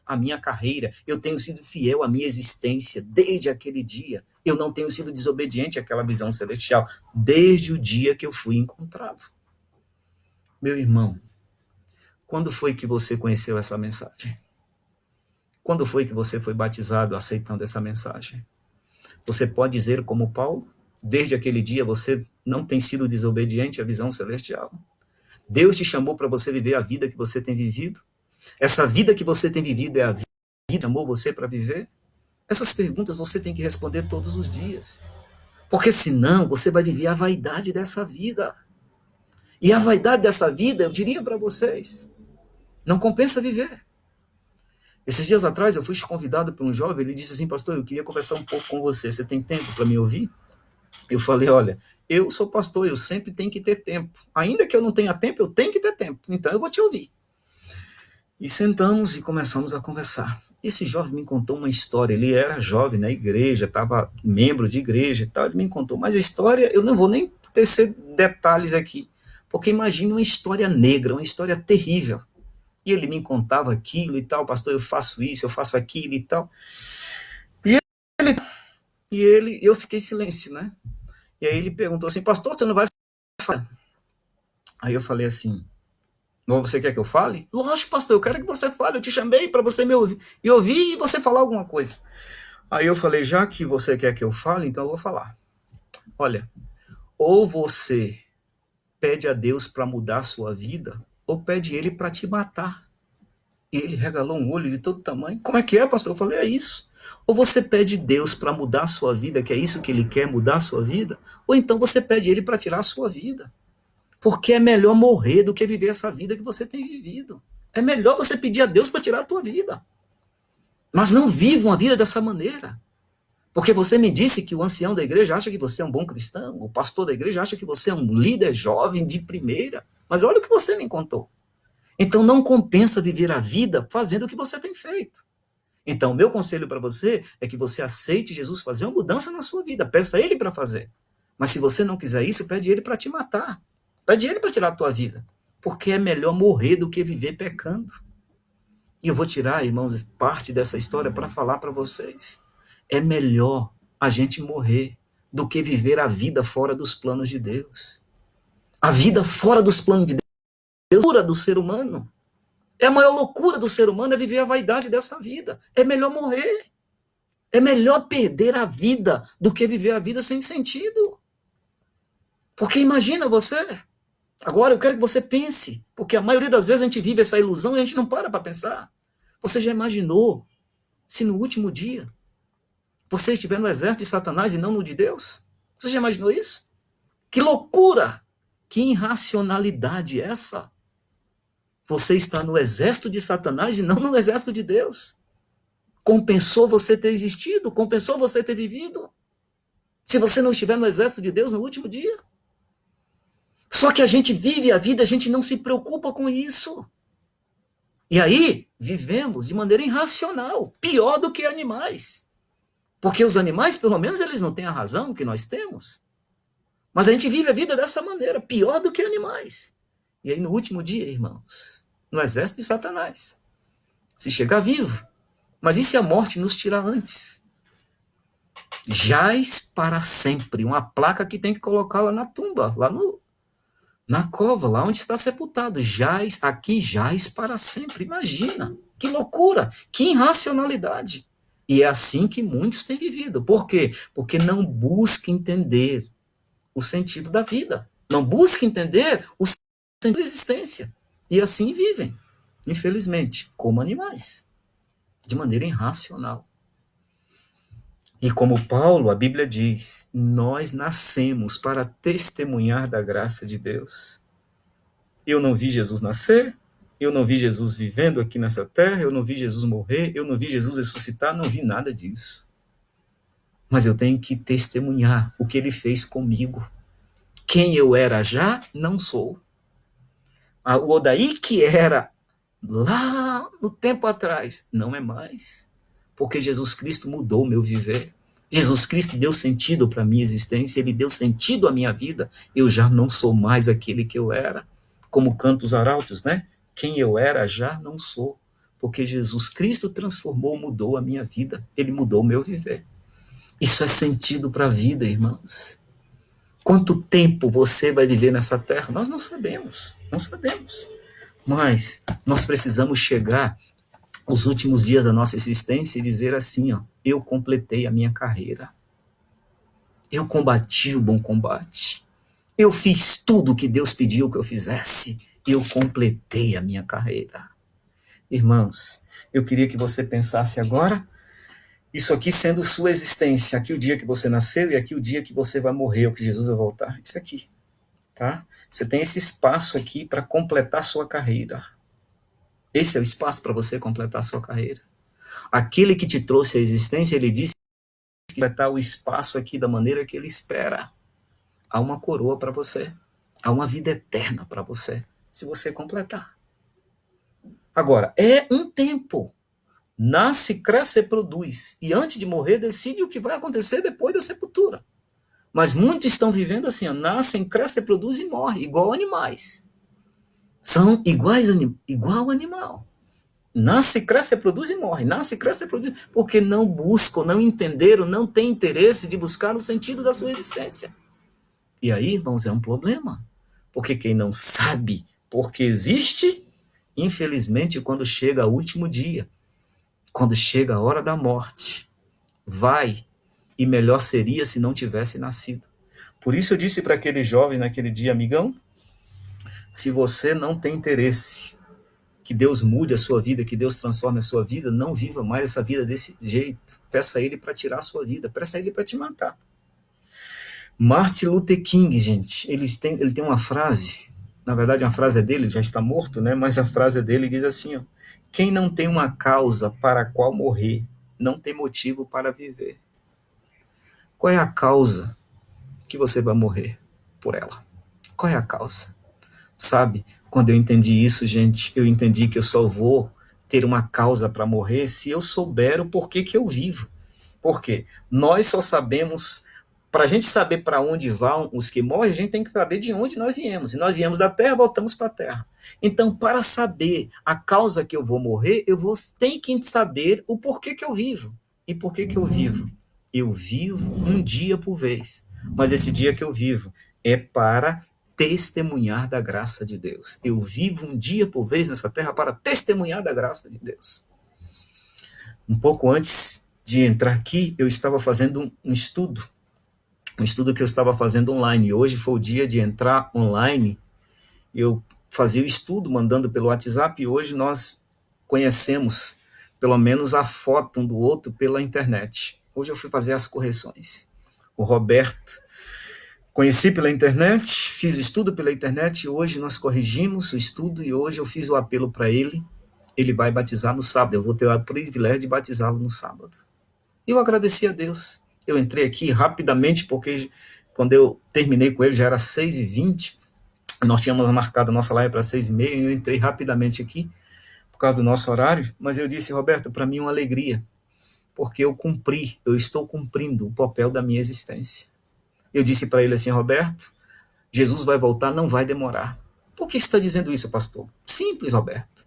à minha carreira. Eu tenho sido fiel à minha existência. Desde aquele dia. Eu não tenho sido desobediente àquela visão celestial. Desde o dia que eu fui encontrado. Meu irmão, quando foi que você conheceu essa mensagem? Quando foi que você foi batizado aceitando essa mensagem? Você pode dizer como Paulo, desde aquele dia você não tem sido desobediente à visão celestial? Deus te chamou para você viver a vida que você tem vivido? Essa vida que você tem vivido é a vida que chamou você para viver? Essas perguntas você tem que responder todos os dias. Porque senão você vai viver a vaidade dessa vida. E a vaidade dessa vida, eu diria para vocês, não compensa viver. Esses dias atrás eu fui convidado por um jovem, ele disse assim, pastor, eu queria conversar um pouco com você, você tem tempo para me ouvir? Eu falei, olha, eu sou pastor, eu sempre tenho que ter tempo. Ainda que eu não tenha tempo, eu tenho que ter tempo. Então eu vou te ouvir. E sentamos e começamos a conversar. Esse jovem me contou uma história. Ele era jovem na igreja, estava membro de igreja e tal. Ele me contou. Mas a história, eu não vou nem tecer detalhes aqui. Porque imagine uma história negra, uma história terrível. E ele me contava aquilo e tal. Pastor, eu faço isso, eu faço aquilo e tal. Eu fiquei em silêncio, né? E aí ele perguntou assim, pastor, você não vai falar? Aí eu falei assim, você quer que eu fale? Lógico, pastor, eu quero que você fale, eu te chamei para você me ouvir, e você falar alguma coisa. Aí eu falei, já que você quer que eu fale, então eu vou falar. Olha, ou você pede a Deus para mudar a sua vida, ou pede ele para te matar. E ele regalou um olho de todo tamanho. Como é que é, pastor? Eu falei, é isso. Ou você pede Deus para mudar a sua vida, que é isso que ele quer, mudar a sua vida, ou então você pede ele para tirar a sua vida. Porque é melhor morrer do que viver essa vida que você tem vivido. É melhor você pedir a Deus para tirar a tua vida. Mas não viva uma vida dessa maneira. Porque você me disse que o ancião da igreja acha que você é um bom cristão, o pastor da igreja acha que você é um líder jovem de primeira, mas olha o que você me contou. Então não compensa viver a vida fazendo o que você tem feito. Então, meu conselho para você é que você aceite Jesus fazer uma mudança na sua vida, peça ele para fazer. Mas se você não quiser isso, pede ele para te matar. Pede ele para tirar a tua vida. Porque é melhor morrer do que viver pecando. E eu vou tirar, irmãos, parte dessa história para falar para vocês. É melhor a gente morrer do que viver a vida fora dos planos de Deus. A vida fora dos planos de Deus é a loucura do ser humano. É a maior loucura do ser humano é viver a vaidade dessa vida. É melhor morrer. É melhor perder a vida do que viver a vida sem sentido. Porque imagina você. Agora eu quero que você pense, porque a maioria das vezes a gente vive essa ilusão e a gente não para pensar. Você já imaginou se no último dia você estiver no exército de Satanás e não no de Deus? Você já imaginou isso? Que loucura! Que irracionalidade é essa? Você está no exército de Satanás e não no exército de Deus. Compensou você ter existido? Compensou você ter vivido? Se você não estiver no exército de Deus no último dia? Só que a gente vive a vida, a gente não se preocupa com isso. E aí, vivemos de maneira irracional, pior do que animais. Porque os animais, pelo menos, eles não têm a razão que nós temos. Mas a gente vive a vida dessa maneira, pior do que animais. E aí, no último dia, irmãos, no exército de Satanás, se chegar vivo, mas e se a morte nos tirar antes? Jaz para sempre, uma placa que tem que colocar lá na tumba, lá na cova, lá onde está sepultado. Jaz, aqui jaz para sempre. Imagina, que loucura, que irracionalidade. E é assim que muitos têm vivido. Por quê? Porque não busca entender o sentido da vida. Não busca entender o sentido da existência. E assim vivem, infelizmente, como animais, de maneira irracional. E como Paulo, a Bíblia diz, nós nascemos para testemunhar da graça de Deus. Eu não vi Jesus nascer, eu não vi Jesus vivendo aqui nessa terra, eu não vi Jesus morrer, eu não vi Jesus ressuscitar, não vi nada disso. Mas eu tenho que testemunhar o que ele fez comigo. Quem eu era já, não sou. O Odaí que era lá no tempo atrás, não é mais. Porque Jesus Cristo mudou o meu viver. Jesus Cristo deu sentido para a minha existência, ele deu sentido à minha vida. Eu já não sou mais aquele que eu era. Como canta os arautos, né? Quem eu era já não sou. Porque Jesus Cristo transformou, mudou a minha vida. Ele mudou o meu viver. Isso é sentido para a vida, irmãos. Quanto tempo você vai viver nessa terra? Nós não sabemos, não sabemos. Mas nós precisamos chegar os últimos dias da nossa existência e dizer assim, ó, eu completei a minha carreira. Eu combati o bom combate. Eu fiz tudo o que Deus pediu que eu fizesse. Eu completei a minha carreira. Irmãos, eu queria que você pensasse agora, isso aqui sendo sua existência, aqui o dia que você nasceu e aqui o dia que você vai morrer, ou que Jesus vai voltar. Isso aqui, tá? Você tem esse espaço aqui para completar sua carreira. Esse é o espaço para você completar a sua carreira. Aquele que te trouxe a existência, ele disse que vai estar o espaço aqui da maneira que ele espera. Há uma coroa para você. Há uma vida eterna para você, se você completar. Agora, é um tempo. Nasce, cresce e produz. E antes de morrer, decide o que vai acontecer depois da sepultura. Mas muitos estão vivendo assim, ó, nascem, crescem, produzem e morrem, igual animais. São igual animal. Nasce, cresce, produz e morre. Nasce, cresce, produz. Porque não buscam, não entenderam, não têm interesse de buscar o sentido da sua existência. E aí, irmãos, é um problema. Porque quem não sabe por que existe, infelizmente, quando chega o último dia, quando chega a hora da morte, vai, e melhor seria se não tivesse nascido. Por isso eu disse para aquele jovem naquele dia, amigão, se você não tem interesse que Deus mude a sua vida, que Deus transforme a sua vida, não viva mais essa vida desse jeito. Peça a ele para tirar a sua vida, peça a ele para te matar. Martin Luther King, gente, ele tem uma frase, na verdade uma frase é dele, já está morto, né? Mas a frase dele diz assim, ó, quem não tem uma causa para a qual morrer, não tem motivo para viver. Qual é a causa que você vai morrer por ela? Qual é a causa? Sabe, quando eu entendi isso, gente, eu entendi que eu só vou ter uma causa para morrer se eu souber o porquê que eu vivo. Por quê? Nós só sabemos, para a gente saber para onde vão os que morrem, a gente tem que saber de onde nós viemos. E nós viemos da terra, voltamos para a terra. Então, para saber a causa que eu vou morrer, tenho que saber o porquê que eu vivo. E por que eu vivo? Eu vivo um dia por vez. Mas esse dia que eu vivo é para testemunhar da graça de Deus. Eu vivo um dia por vez nessa terra para testemunhar da graça de Deus. Um pouco antes de entrar aqui, eu estava fazendo um estudo que eu estava fazendo online. Hoje foi o dia de entrar online. Eu fazia o estudo mandando pelo WhatsApp e hoje nós conhecemos pelo menos a foto um do outro pela internet. Hoje eu fui fazer as correções. O Roberto conheci pela internet, fiz o estudo pela internet e hoje nós corrigimos o estudo e hoje eu fiz o apelo para ele. Ele vai batizar no sábado. Eu vou ter o privilégio de batizá-lo no sábado. Eu agradeci a Deus. Eu entrei aqui rapidamente porque quando eu terminei com ele já era 6h20. Nós tínhamos marcado a nossa live para 6h30 e eu entrei rapidamente aqui por causa do nosso horário. Mas eu disse, Roberto, para mim é uma alegria porque eu estou cumprindo o papel da minha existência. Eu disse para ele assim, Roberto, Jesus vai voltar, não vai demorar. Por que você está dizendo isso, pastor? Simples, Roberto.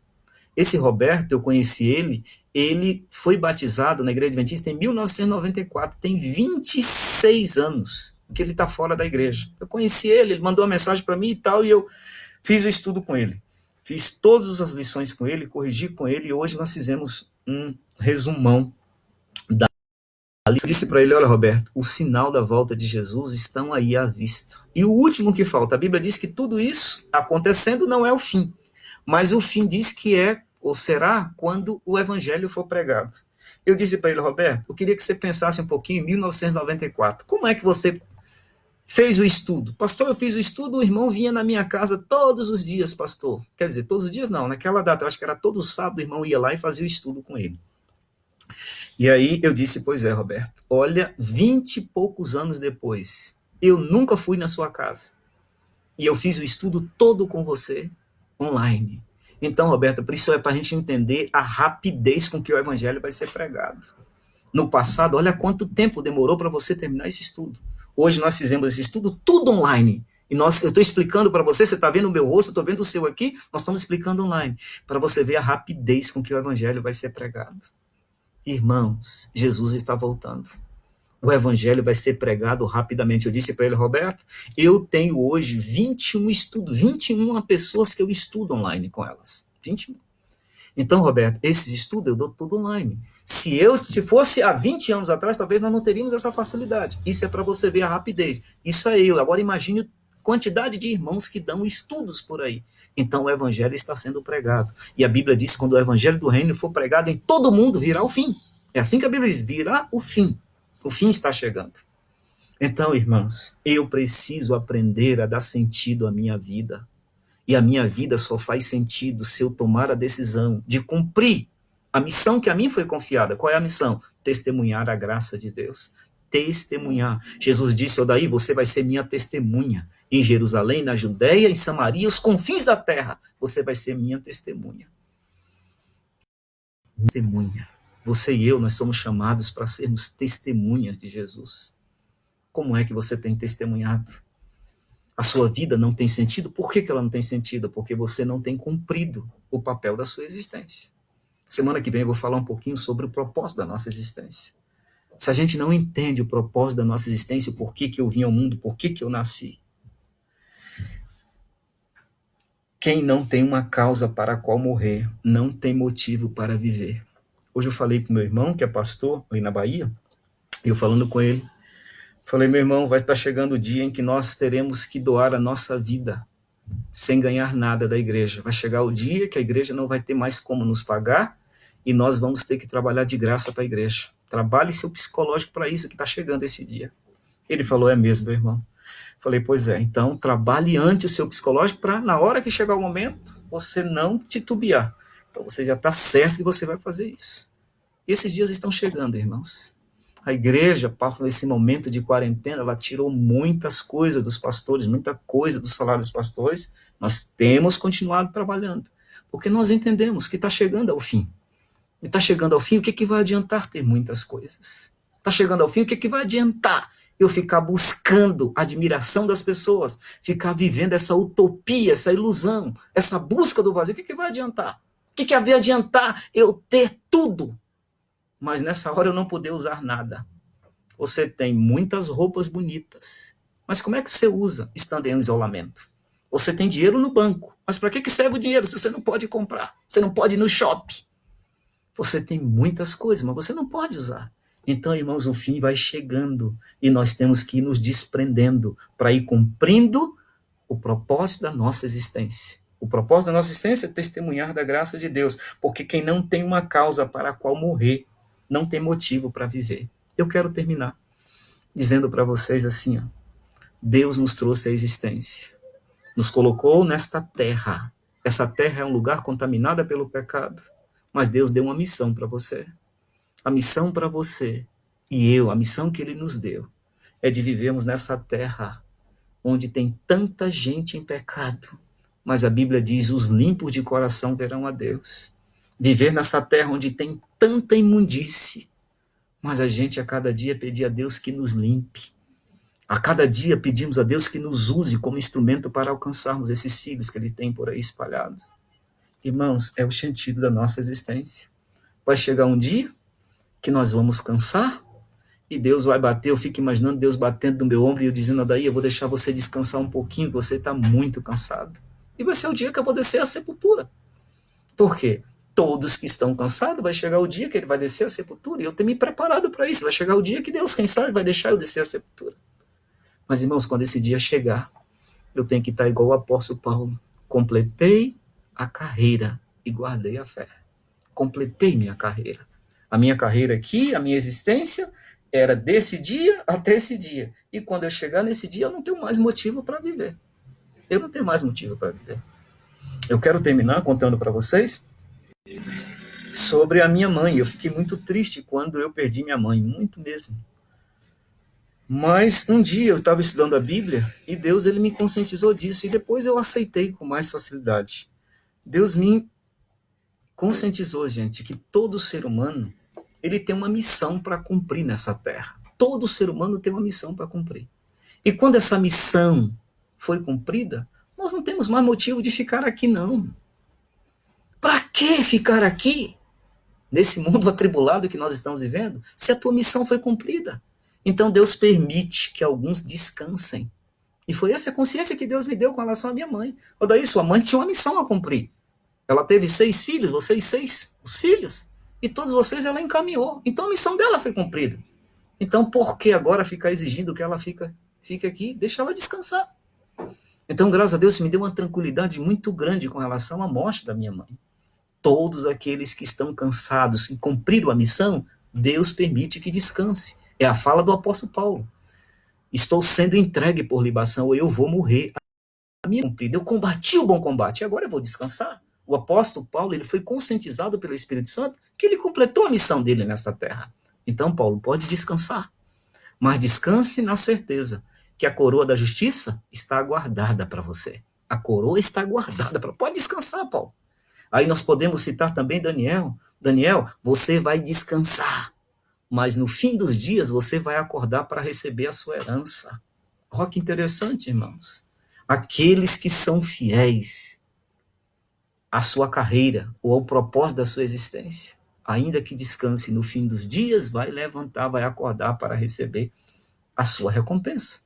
Esse Roberto, eu conheci ele foi batizado na Igreja Adventista em 1994, tem 26 anos que ele está fora da igreja. Eu conheci ele mandou uma mensagem para mim e tal, e eu fiz o estudo com ele. Fiz todas as lições com ele, corrigi com ele, e hoje nós fizemos um resumão da ali eu disse para ele, olha Roberto, o sinal da volta de Jesus estão aí à vista. E o último que falta, a Bíblia diz que tudo isso acontecendo não é o fim, mas o fim diz que é, ou será, quando o evangelho for pregado. Eu disse para ele, Roberto, eu queria que você pensasse um pouquinho em 1994. Como é que você fez o estudo? Pastor, eu fiz o estudo, o irmão vinha na minha casa todos os dias, pastor. Quer dizer, todos os dias não, naquela data, eu acho que era todo sábado, o irmão ia lá e fazia o estudo com ele. E aí eu disse, pois é, Roberto, olha, 20 e poucos anos depois, eu nunca fui na sua casa. E eu fiz o estudo todo com você, online. Então, Roberto, por isso é para a gente entender a rapidez com que o evangelho vai ser pregado. No passado, olha quanto tempo demorou para você terminar esse estudo. Hoje nós fizemos esse estudo tudo online. E eu estou explicando para você, você está vendo o meu rosto, eu estou vendo o seu aqui, nós estamos explicando online, para você ver a rapidez com que o evangelho vai ser pregado. Irmãos, Jesus está voltando. O evangelho vai ser pregado rapidamente. Eu disse para ele, Roberto, eu tenho hoje 21 estudos, 21 pessoas que eu estudo online com elas. 21. Então, Roberto, esses estudos eu dou tudo online. Se fosse há 20 anos atrás, talvez nós não teríamos essa facilidade. Isso é para você ver a rapidez. Isso é eu. Agora imagine a quantidade de irmãos que dão estudos por aí. Então o evangelho está sendo pregado. E a Bíblia diz que quando o evangelho do reino for pregado em todo mundo, virá o fim. É assim que a Bíblia diz, virá o fim. O fim está chegando. Então, irmãos, eu preciso aprender a dar sentido à minha vida. E a minha vida só faz sentido se eu tomar a decisão de cumprir a missão que a mim foi confiada. Qual é a missão? Testemunhar a graça de Deus. Testemunhar. Jesus disse, Odaí, você vai ser minha testemunha. Em Jerusalém, na Judéia, em Samaria, os confins da terra. Você vai ser minha testemunha. Testemunha. Você e eu, nós somos chamados para sermos testemunhas de Jesus. Como é que você tem testemunhado? A sua vida não tem sentido? Por que ela não tem sentido? Porque você não tem cumprido o papel da sua existência. Semana que vem eu vou falar um pouquinho sobre o propósito da nossa existência. Se a gente não entende o propósito da nossa existência, por que eu vim ao mundo, por que eu nasci, quem não tem uma causa para a qual morrer, não tem motivo para viver. Hoje eu falei com meu irmão, que é pastor ali na Bahia, e eu falando com ele, falei, meu irmão, vai estar chegando o dia em que nós teremos que doar a nossa vida sem ganhar nada da igreja. Vai chegar o dia que a igreja não vai ter mais como nos pagar e nós vamos ter que trabalhar de graça para a igreja. Trabalhe seu psicológico para isso que está chegando esse dia. Ele falou, é mesmo, meu irmão. Falei, pois é, então trabalhe antes o seu psicológico para, na hora que chegar o momento, você não titubear. Então você já está certo que você vai fazer isso. E esses dias estão chegando, irmãos. A igreja, nesse momento de quarentena, ela tirou muitas coisas dos pastores, muita coisa do salário dos pastores. Nós temos continuado trabalhando, porque nós entendemos que está chegando ao fim. E está chegando ao fim, o que vai adiantar ter muitas coisas? Está chegando ao fim, o que vai adiantar eu ficar buscando a admiração das pessoas, ficar vivendo essa utopia, essa ilusão, essa busca do vazio? O que vai adiantar? O que vai adiantar eu ter tudo, mas nessa hora eu não poder usar nada? Você tem muitas roupas bonitas, mas como é que você usa estando em isolamento? Você tem dinheiro no banco, mas para que serve o dinheiro se você não pode comprar? Você não pode ir no shopping? Você tem muitas coisas, mas você não pode usar. Então, irmãos, o fim vai chegando e nós temos que ir nos desprendendo para ir cumprindo o propósito da nossa existência. O propósito da nossa existência é testemunhar da graça de Deus, porque quem não tem uma causa para a qual morrer, não tem motivo para viver. Eu quero terminar dizendo para vocês assim, ó, Deus nos trouxe a existência, nos colocou nesta terra. Essa terra é um lugar contaminado pelo pecado, mas Deus deu uma missão para você. A missão para você e eu, a missão que Ele nos deu, é de vivermos nessa terra onde tem tanta gente em pecado, mas a Bíblia diz, os limpos de coração verão a Deus. Viver nessa terra onde tem tanta imundície, mas a gente a cada dia pedir a Deus que nos limpe. A cada dia pedimos a Deus que nos use como instrumento para alcançarmos esses filhos que Ele tem por aí espalhados. Irmãos, é o sentido da nossa existência. Vai chegar um dia que nós vamos cansar e Deus vai bater. Eu fico imaginando Deus batendo no meu ombro e eu dizendo, daí eu vou deixar você descansar um pouquinho, você está muito cansado. E vai ser o dia que eu vou descer à sepultura. Por quê? Todos que estão cansados, vai chegar o dia que Ele vai descer à sepultura, e eu tenho me preparado para isso. Vai chegar o dia que Deus, quem sabe, vai deixar eu descer à sepultura. Mas, irmãos, quando esse dia chegar, eu tenho que estar igual o apóstolo Paulo. Completei a carreira e guardei a fé. Completei minha carreira. A minha carreira aqui, a minha existência, era desse dia até esse dia. E quando eu chegar nesse dia, eu não tenho mais motivo para viver. Eu não tenho mais motivo para viver. Eu quero terminar contando para vocês sobre a minha mãe. Eu fiquei muito triste quando eu perdi minha mãe, muito mesmo. Mas um dia eu estava estudando a Bíblia e Deus ele me conscientizou disso e depois eu aceitei com mais facilidade. Deus me conscientizou, gente, que todo ser humano ele tem uma missão para cumprir nessa terra. Todo ser humano tem uma missão para cumprir. E quando essa missão foi cumprida, nós não temos mais motivo de ficar aqui, não. Para que ficar aqui, nesse mundo atribulado que nós estamos vivendo, se a tua missão foi cumprida? Então Deus permite que alguns descansem. E foi essa a consciência que Deus me deu com relação à minha mãe. Ou daí, sua mãe tinha uma missão a cumprir. Ela teve 6 filhos, vocês 6, os filhos. E todos vocês ela encaminhou. Então a missão dela foi cumprida. Então por que agora ficar exigindo que ela fique aqui? Deixa ela descansar. Então, graças a Deus, me deu uma tranquilidade muito grande com relação à morte da minha mãe. Todos aqueles que estão cansados e cumpriram a missão, Deus permite que descanse. É a fala do apóstolo Paulo. Estou sendo entregue por libação, ou eu vou morrer. A minha cumprida, eu combati o bom combate, e agora eu vou descansar. O apóstolo Paulo ele foi conscientizado pelo Espírito Santo que ele completou a missão dele nessa terra. Então, Paulo, pode descansar. Mas descanse na certeza que a coroa da justiça está aguardada para você. A coroa está aguardada para... Pode descansar, Paulo. Aí nós podemos citar também Daniel. Daniel, você vai descansar, mas no fim dos dias você vai acordar para receber a sua herança. Olha que interessante, irmãos. Aqueles que são fiéis à sua carreira ou ao propósito da sua existência, ainda que descanse no fim dos dias, vai levantar, vai acordar para receber a sua recompensa.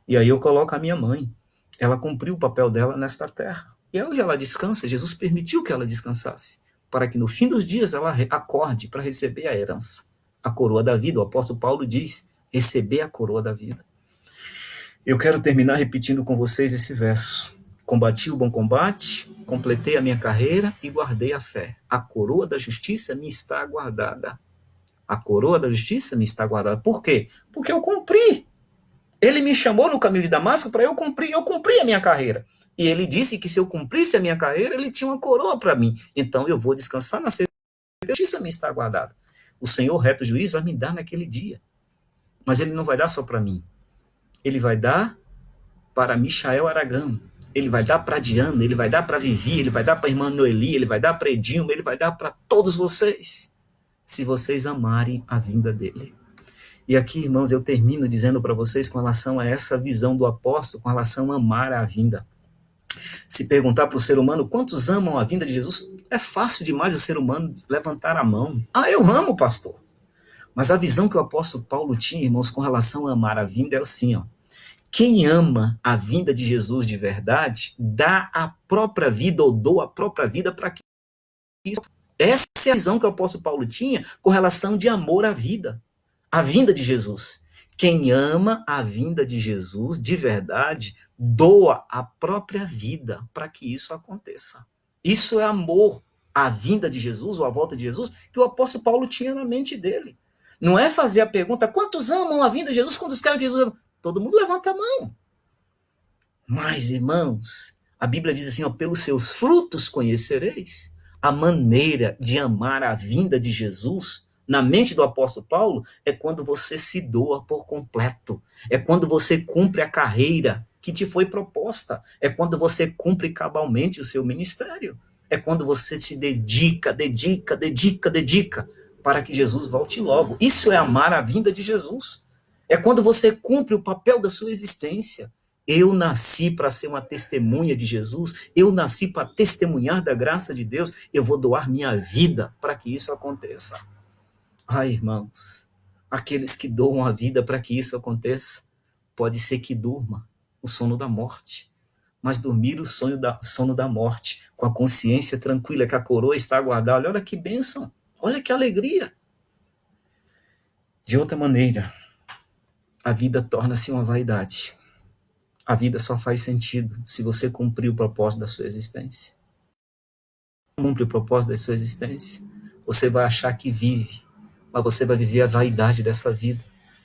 E aí eu coloco a minha mãe. Ela cumpriu o papel dela nesta terra. E hoje ela descansa, Jesus permitiu que ela descansasse, para que no fim dos dias ela acorde para receber a herança, a coroa da vida. O apóstolo Paulo diz, receber a coroa da vida. Eu quero terminar repetindo com vocês esse verso. Combati o bom combate, completei a minha carreira e guardei a fé. A coroa da justiça me está guardada. A coroa da justiça me está guardada. Por quê? Porque eu cumpri. Ele me chamou no caminho de Damasco para eu cumprir a minha carreira. E ele disse que se eu cumprisse a minha carreira, ele tinha uma coroa para mim. Então eu vou descansar na certeza que a justiça me está guardada. O Senhor reto juiz vai me dar naquele dia. Mas ele não vai dar só para mim. Ele vai dar para Michael Aragão. Ele vai dar para Diana, ele vai dar para Vivi, ele vai dar para a irmã Noeli, ele vai dar para Edilma, ele vai dar para todos vocês, se vocês amarem a vinda dele. E aqui, irmãos, eu termino dizendo para vocês com relação a essa visão do apóstolo, com relação a amar a vinda. Se perguntar para o ser humano quantos amam a vinda de Jesus, é fácil demais o ser humano levantar a mão. Ah, eu amo, pastor. Mas a visão que o apóstolo Paulo tinha, irmãos, com relação a amar a vinda é assim, ó. Quem ama a vinda de Jesus de verdade, dá a própria vida ou doa a própria vida para que isso. Essa é a visão que o apóstolo Paulo tinha com relação de amor à vida, a vinda de Jesus. Quem ama a vinda de Jesus de verdade, doa a própria vida para que isso aconteça. Isso é amor à vinda de Jesus ou à volta de Jesus que o apóstolo Paulo tinha na mente dele. Não é fazer a pergunta, quantos amam a vinda de Jesus, quantos querem que Jesus ama? Todo mundo levanta a mão. Mas, irmãos, a Bíblia diz assim, ó, pelos seus frutos conhecereis. A maneira de amar a vinda de Jesus, na mente do apóstolo Paulo, é quando você se doa por completo. É quando você cumpre a carreira que te foi proposta. É quando você cumpre cabalmente o seu ministério. É quando você se dedica para que Jesus volte logo. Isso é amar a vinda de Jesus. É quando você cumpre o papel da sua existência. Eu nasci para ser uma testemunha de Jesus, eu nasci para testemunhar da graça de Deus, eu vou doar minha vida para que isso aconteça. Ai, irmãos, aqueles que doam a vida para que isso aconteça, pode ser que durma o sono da morte, mas dormir o sono da morte, com a consciência tranquila que a coroa está guardada, olha que bênção, olha que alegria. De outra maneira, a vida torna-se uma vaidade. A vida só faz sentido se você cumprir o propósito da sua existência. Cumpre o propósito da sua existência, você vai achar que vive, mas você vai viver a vaidade dessa vida.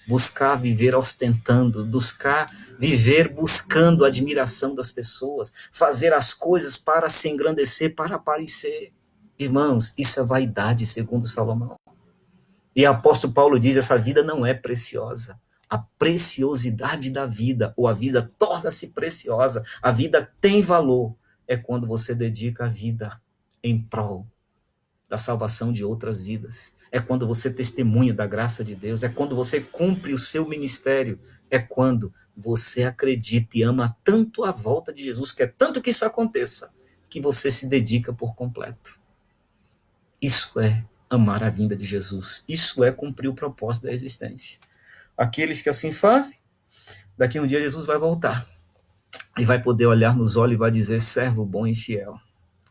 Buscar viver ostentando, buscar viver buscando a admiração das pessoas, fazer as coisas para se engrandecer, para aparecer. Irmãos, isso é vaidade, segundo Salomão. E o apóstolo Paulo diz, essa vida não é preciosa. A preciosidade da vida, ou a vida torna-se preciosa, a vida tem valor, é quando você dedica a vida em prol da salvação de outras vidas. É quando você testemunha da graça de Deus, é quando você cumpre o seu ministério, é quando você acredita e ama tanto a volta de Jesus, quer tanto que isso aconteça, que você se dedica por completo. Isso é amar a vinda de Jesus, isso é cumprir o propósito da existência. Aqueles que assim fazem, daqui a um dia Jesus vai voltar e vai poder olhar nos olhos e vai dizer, servo bom e fiel,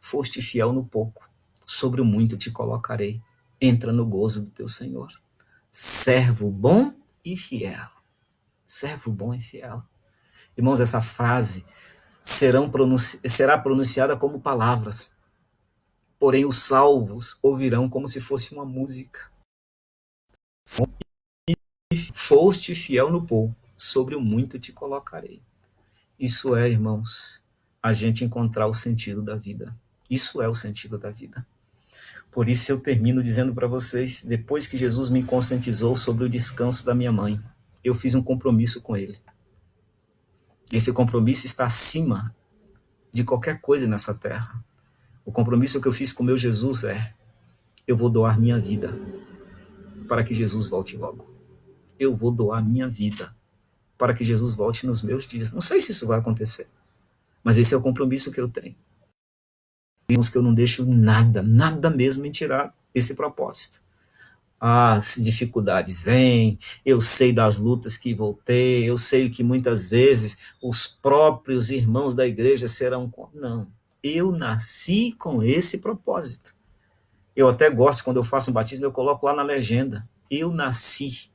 foste fiel no pouco, sobre o muito te colocarei, entra no gozo do teu Senhor. Servo bom e fiel, servo bom e fiel. Irmãos, essa frase será pronunciada como palavras, porém os salvos ouvirão como se fosse uma música. Foste fiel no pouco, sobre o muito te colocarei. Isso é, irmãos, a gente encontrar o sentido da vida. Isso é o sentido da vida. Por isso eu termino dizendo para vocês, depois que Jesus me conscientizou sobre o descanso da minha mãe, eu fiz um compromisso com ele. Esse compromisso está acima de qualquer coisa nessa terra. O compromisso que eu fiz com meu Jesus é, eu vou doar minha vida para que Jesus volte logo. Eu vou doar minha vida para que Jesus volte nos meus dias. Não sei se isso vai acontecer, mas esse é o compromisso que eu tenho. Irmãos, que eu não deixo nada mesmo em tirar esse propósito. As dificuldades vêm, eu sei das lutas que vou ter, eu sei que muitas vezes os próprios irmãos da igreja serão... Não, eu nasci com esse propósito. Eu até gosto, quando eu faço um batismo, eu coloco lá na legenda, eu nasci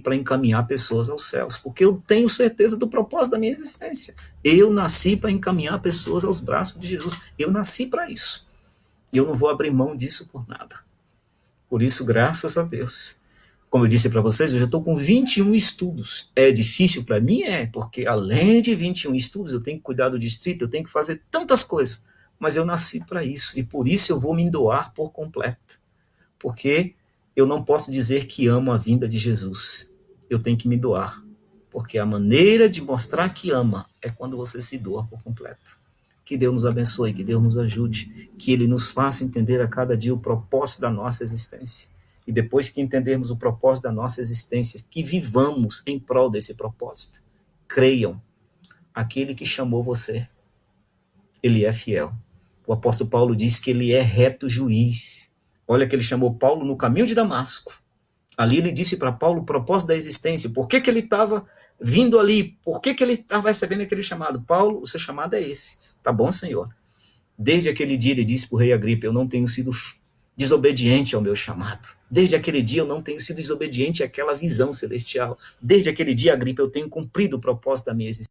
para encaminhar pessoas aos céus, porque eu tenho certeza do propósito da minha existência. Eu nasci para encaminhar pessoas aos braços de Jesus. Eu nasci para isso. E eu não vou abrir mão disso por nada. Por isso, graças a Deus. Como eu disse para vocês, eu já estou com 21 estudos. É difícil para mim? É, porque além de 21 estudos, eu tenho que cuidar do distrito, eu tenho que fazer tantas coisas. Mas eu nasci para isso, e por isso eu vou me doar por completo. Porque eu não posso dizer que amo a vinda de Jesus. Eu tenho que me doar. Porque a maneira de mostrar que ama é quando você se doa por completo. Que Deus nos abençoe, que Deus nos ajude, que Ele nos faça entender a cada dia o propósito da nossa existência. E depois que entendermos o propósito da nossa existência, que vivamos em prol desse propósito. Creiam, aquele que chamou você, Ele é fiel. O apóstolo Paulo diz que Ele é reto juiz. Olha que Ele chamou Paulo no caminho de Damasco. Ali Ele disse para Paulo o propósito da existência, por que ele estava vindo ali, por que ele estava recebendo aquele chamado. Paulo, o seu chamado é esse. Tá bom, Senhor? Desde aquele dia ele disse para o rei Agripa, eu não tenho sido desobediente ao meu chamado. Desde aquele dia eu não tenho sido desobediente àquela visão celestial. Desde aquele dia, Agripa, eu tenho cumprido o propósito da minha existência.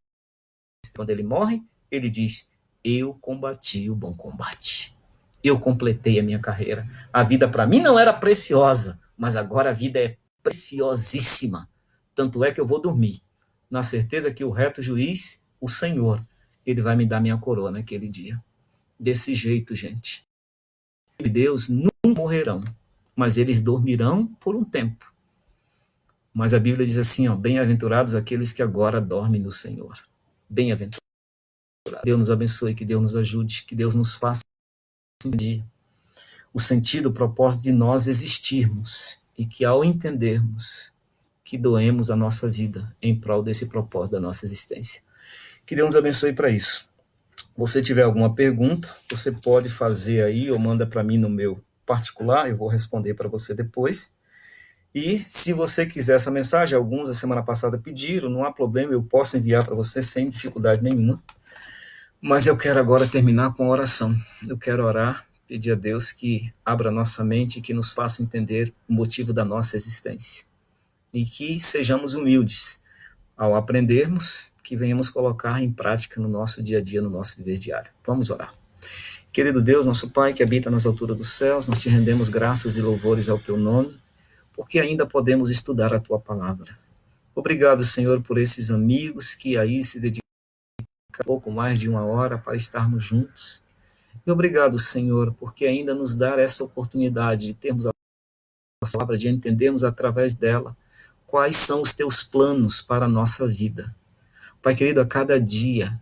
Quando ele morre, ele diz, eu combati o bom combate. Eu completei a minha carreira. A vida para mim não era preciosa, mas agora a vida é preciosíssima. Tanto é que eu vou dormir, na certeza que o reto juiz, o Senhor, ele vai me dar minha coroa naquele dia. Desse jeito, gente. Deus não morrerão, mas eles dormirão por um tempo. Mas a Bíblia diz assim, ó, bem-aventurados aqueles que agora dormem no Senhor. Bem-aventurados. Deus nos abençoe, que Deus nos ajude, que Deus nos faça entender o sentido, o propósito de nós existirmos e que ao entendermos que doemos a nossa vida em prol desse propósito da nossa existência. Que Deus nos abençoe para isso. Você tiver alguma pergunta, você pode fazer aí ou manda para mim no meu particular, eu vou responder para você depois. E se você quiser essa mensagem, alguns a semana passada pediram, não há problema, eu posso enviar para você sem dificuldade nenhuma. Mas eu quero agora terminar com a oração. Eu quero orar, pedir a Deus que abra nossa mente e que nos faça entender o motivo da nossa existência. E que sejamos humildes ao aprendermos, que venhamos colocar em prática no nosso dia a dia, no nosso viver diário. Vamos orar. Querido Deus, nosso Pai, que habita nas alturas dos céus, nós te rendemos graças e louvores ao teu nome, porque ainda podemos estudar a tua palavra. Obrigado, Senhor, por esses amigos que aí se dedicam pouco mais de uma hora para estarmos juntos. E obrigado, Senhor, porque ainda nos dá essa oportunidade de termos a palavra, de entendermos através dela quais são os teus planos para a nossa vida. Pai querido, a cada dia,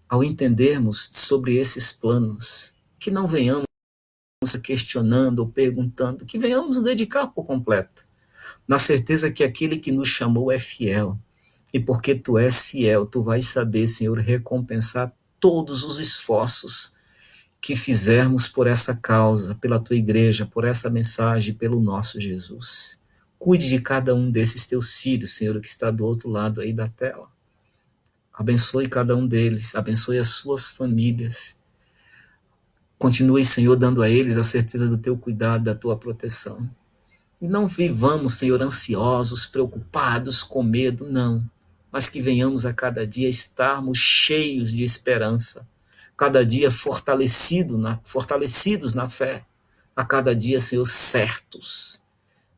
ao entendermos sobre esses planos, que não venhamos questionando ou perguntando, que venhamos nos dedicar por completo, na certeza que aquele que nos chamou é fiel. E porque tu és fiel, tu vais saber, Senhor, recompensar todos os esforços que fizermos por essa causa, pela tua igreja, por essa mensagem, pelo nosso Jesus. Cuide de cada um desses teus filhos, Senhor, que está do outro lado aí da tela. Abençoe cada um deles, abençoe as suas famílias. Continue, Senhor, dando a eles a certeza do teu cuidado, da tua proteção. E não vivamos, Senhor, ansiosos, preocupados, com medo, não. Mas que venhamos a cada dia estarmos cheios de esperança, cada dia fortalecidos na fé, a cada dia, Senhor, certos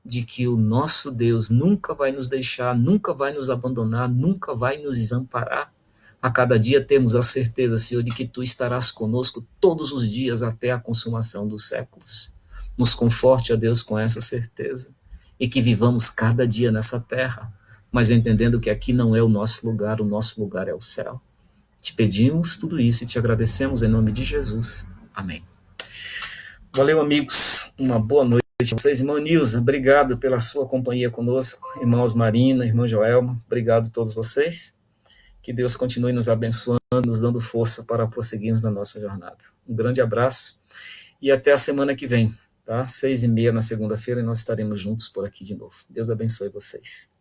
de que o nosso Deus nunca vai nos deixar, nunca vai nos abandonar, nunca vai nos desamparar. A cada dia temos a certeza, Senhor, de que tu estarás conosco todos os dias até a consumação dos séculos. Nos conforte, ó Deus, com essa certeza e que vivamos cada dia nessa terra, mas entendendo que aqui não é o nosso lugar é o céu. Te pedimos tudo isso e te agradecemos em nome de Jesus. Amém. Valeu, amigos. Uma boa noite a vocês. Irmão Nilza, obrigado pela sua companhia conosco. Irmãos Marina, irmão Joelma, obrigado a todos vocês. Que Deus continue nos abençoando, nos dando força para prosseguirmos na nossa jornada. Um grande abraço e até a semana que vem, tá? 6h30 na segunda-feira e nós estaremos juntos por aqui de novo. Deus abençoe vocês.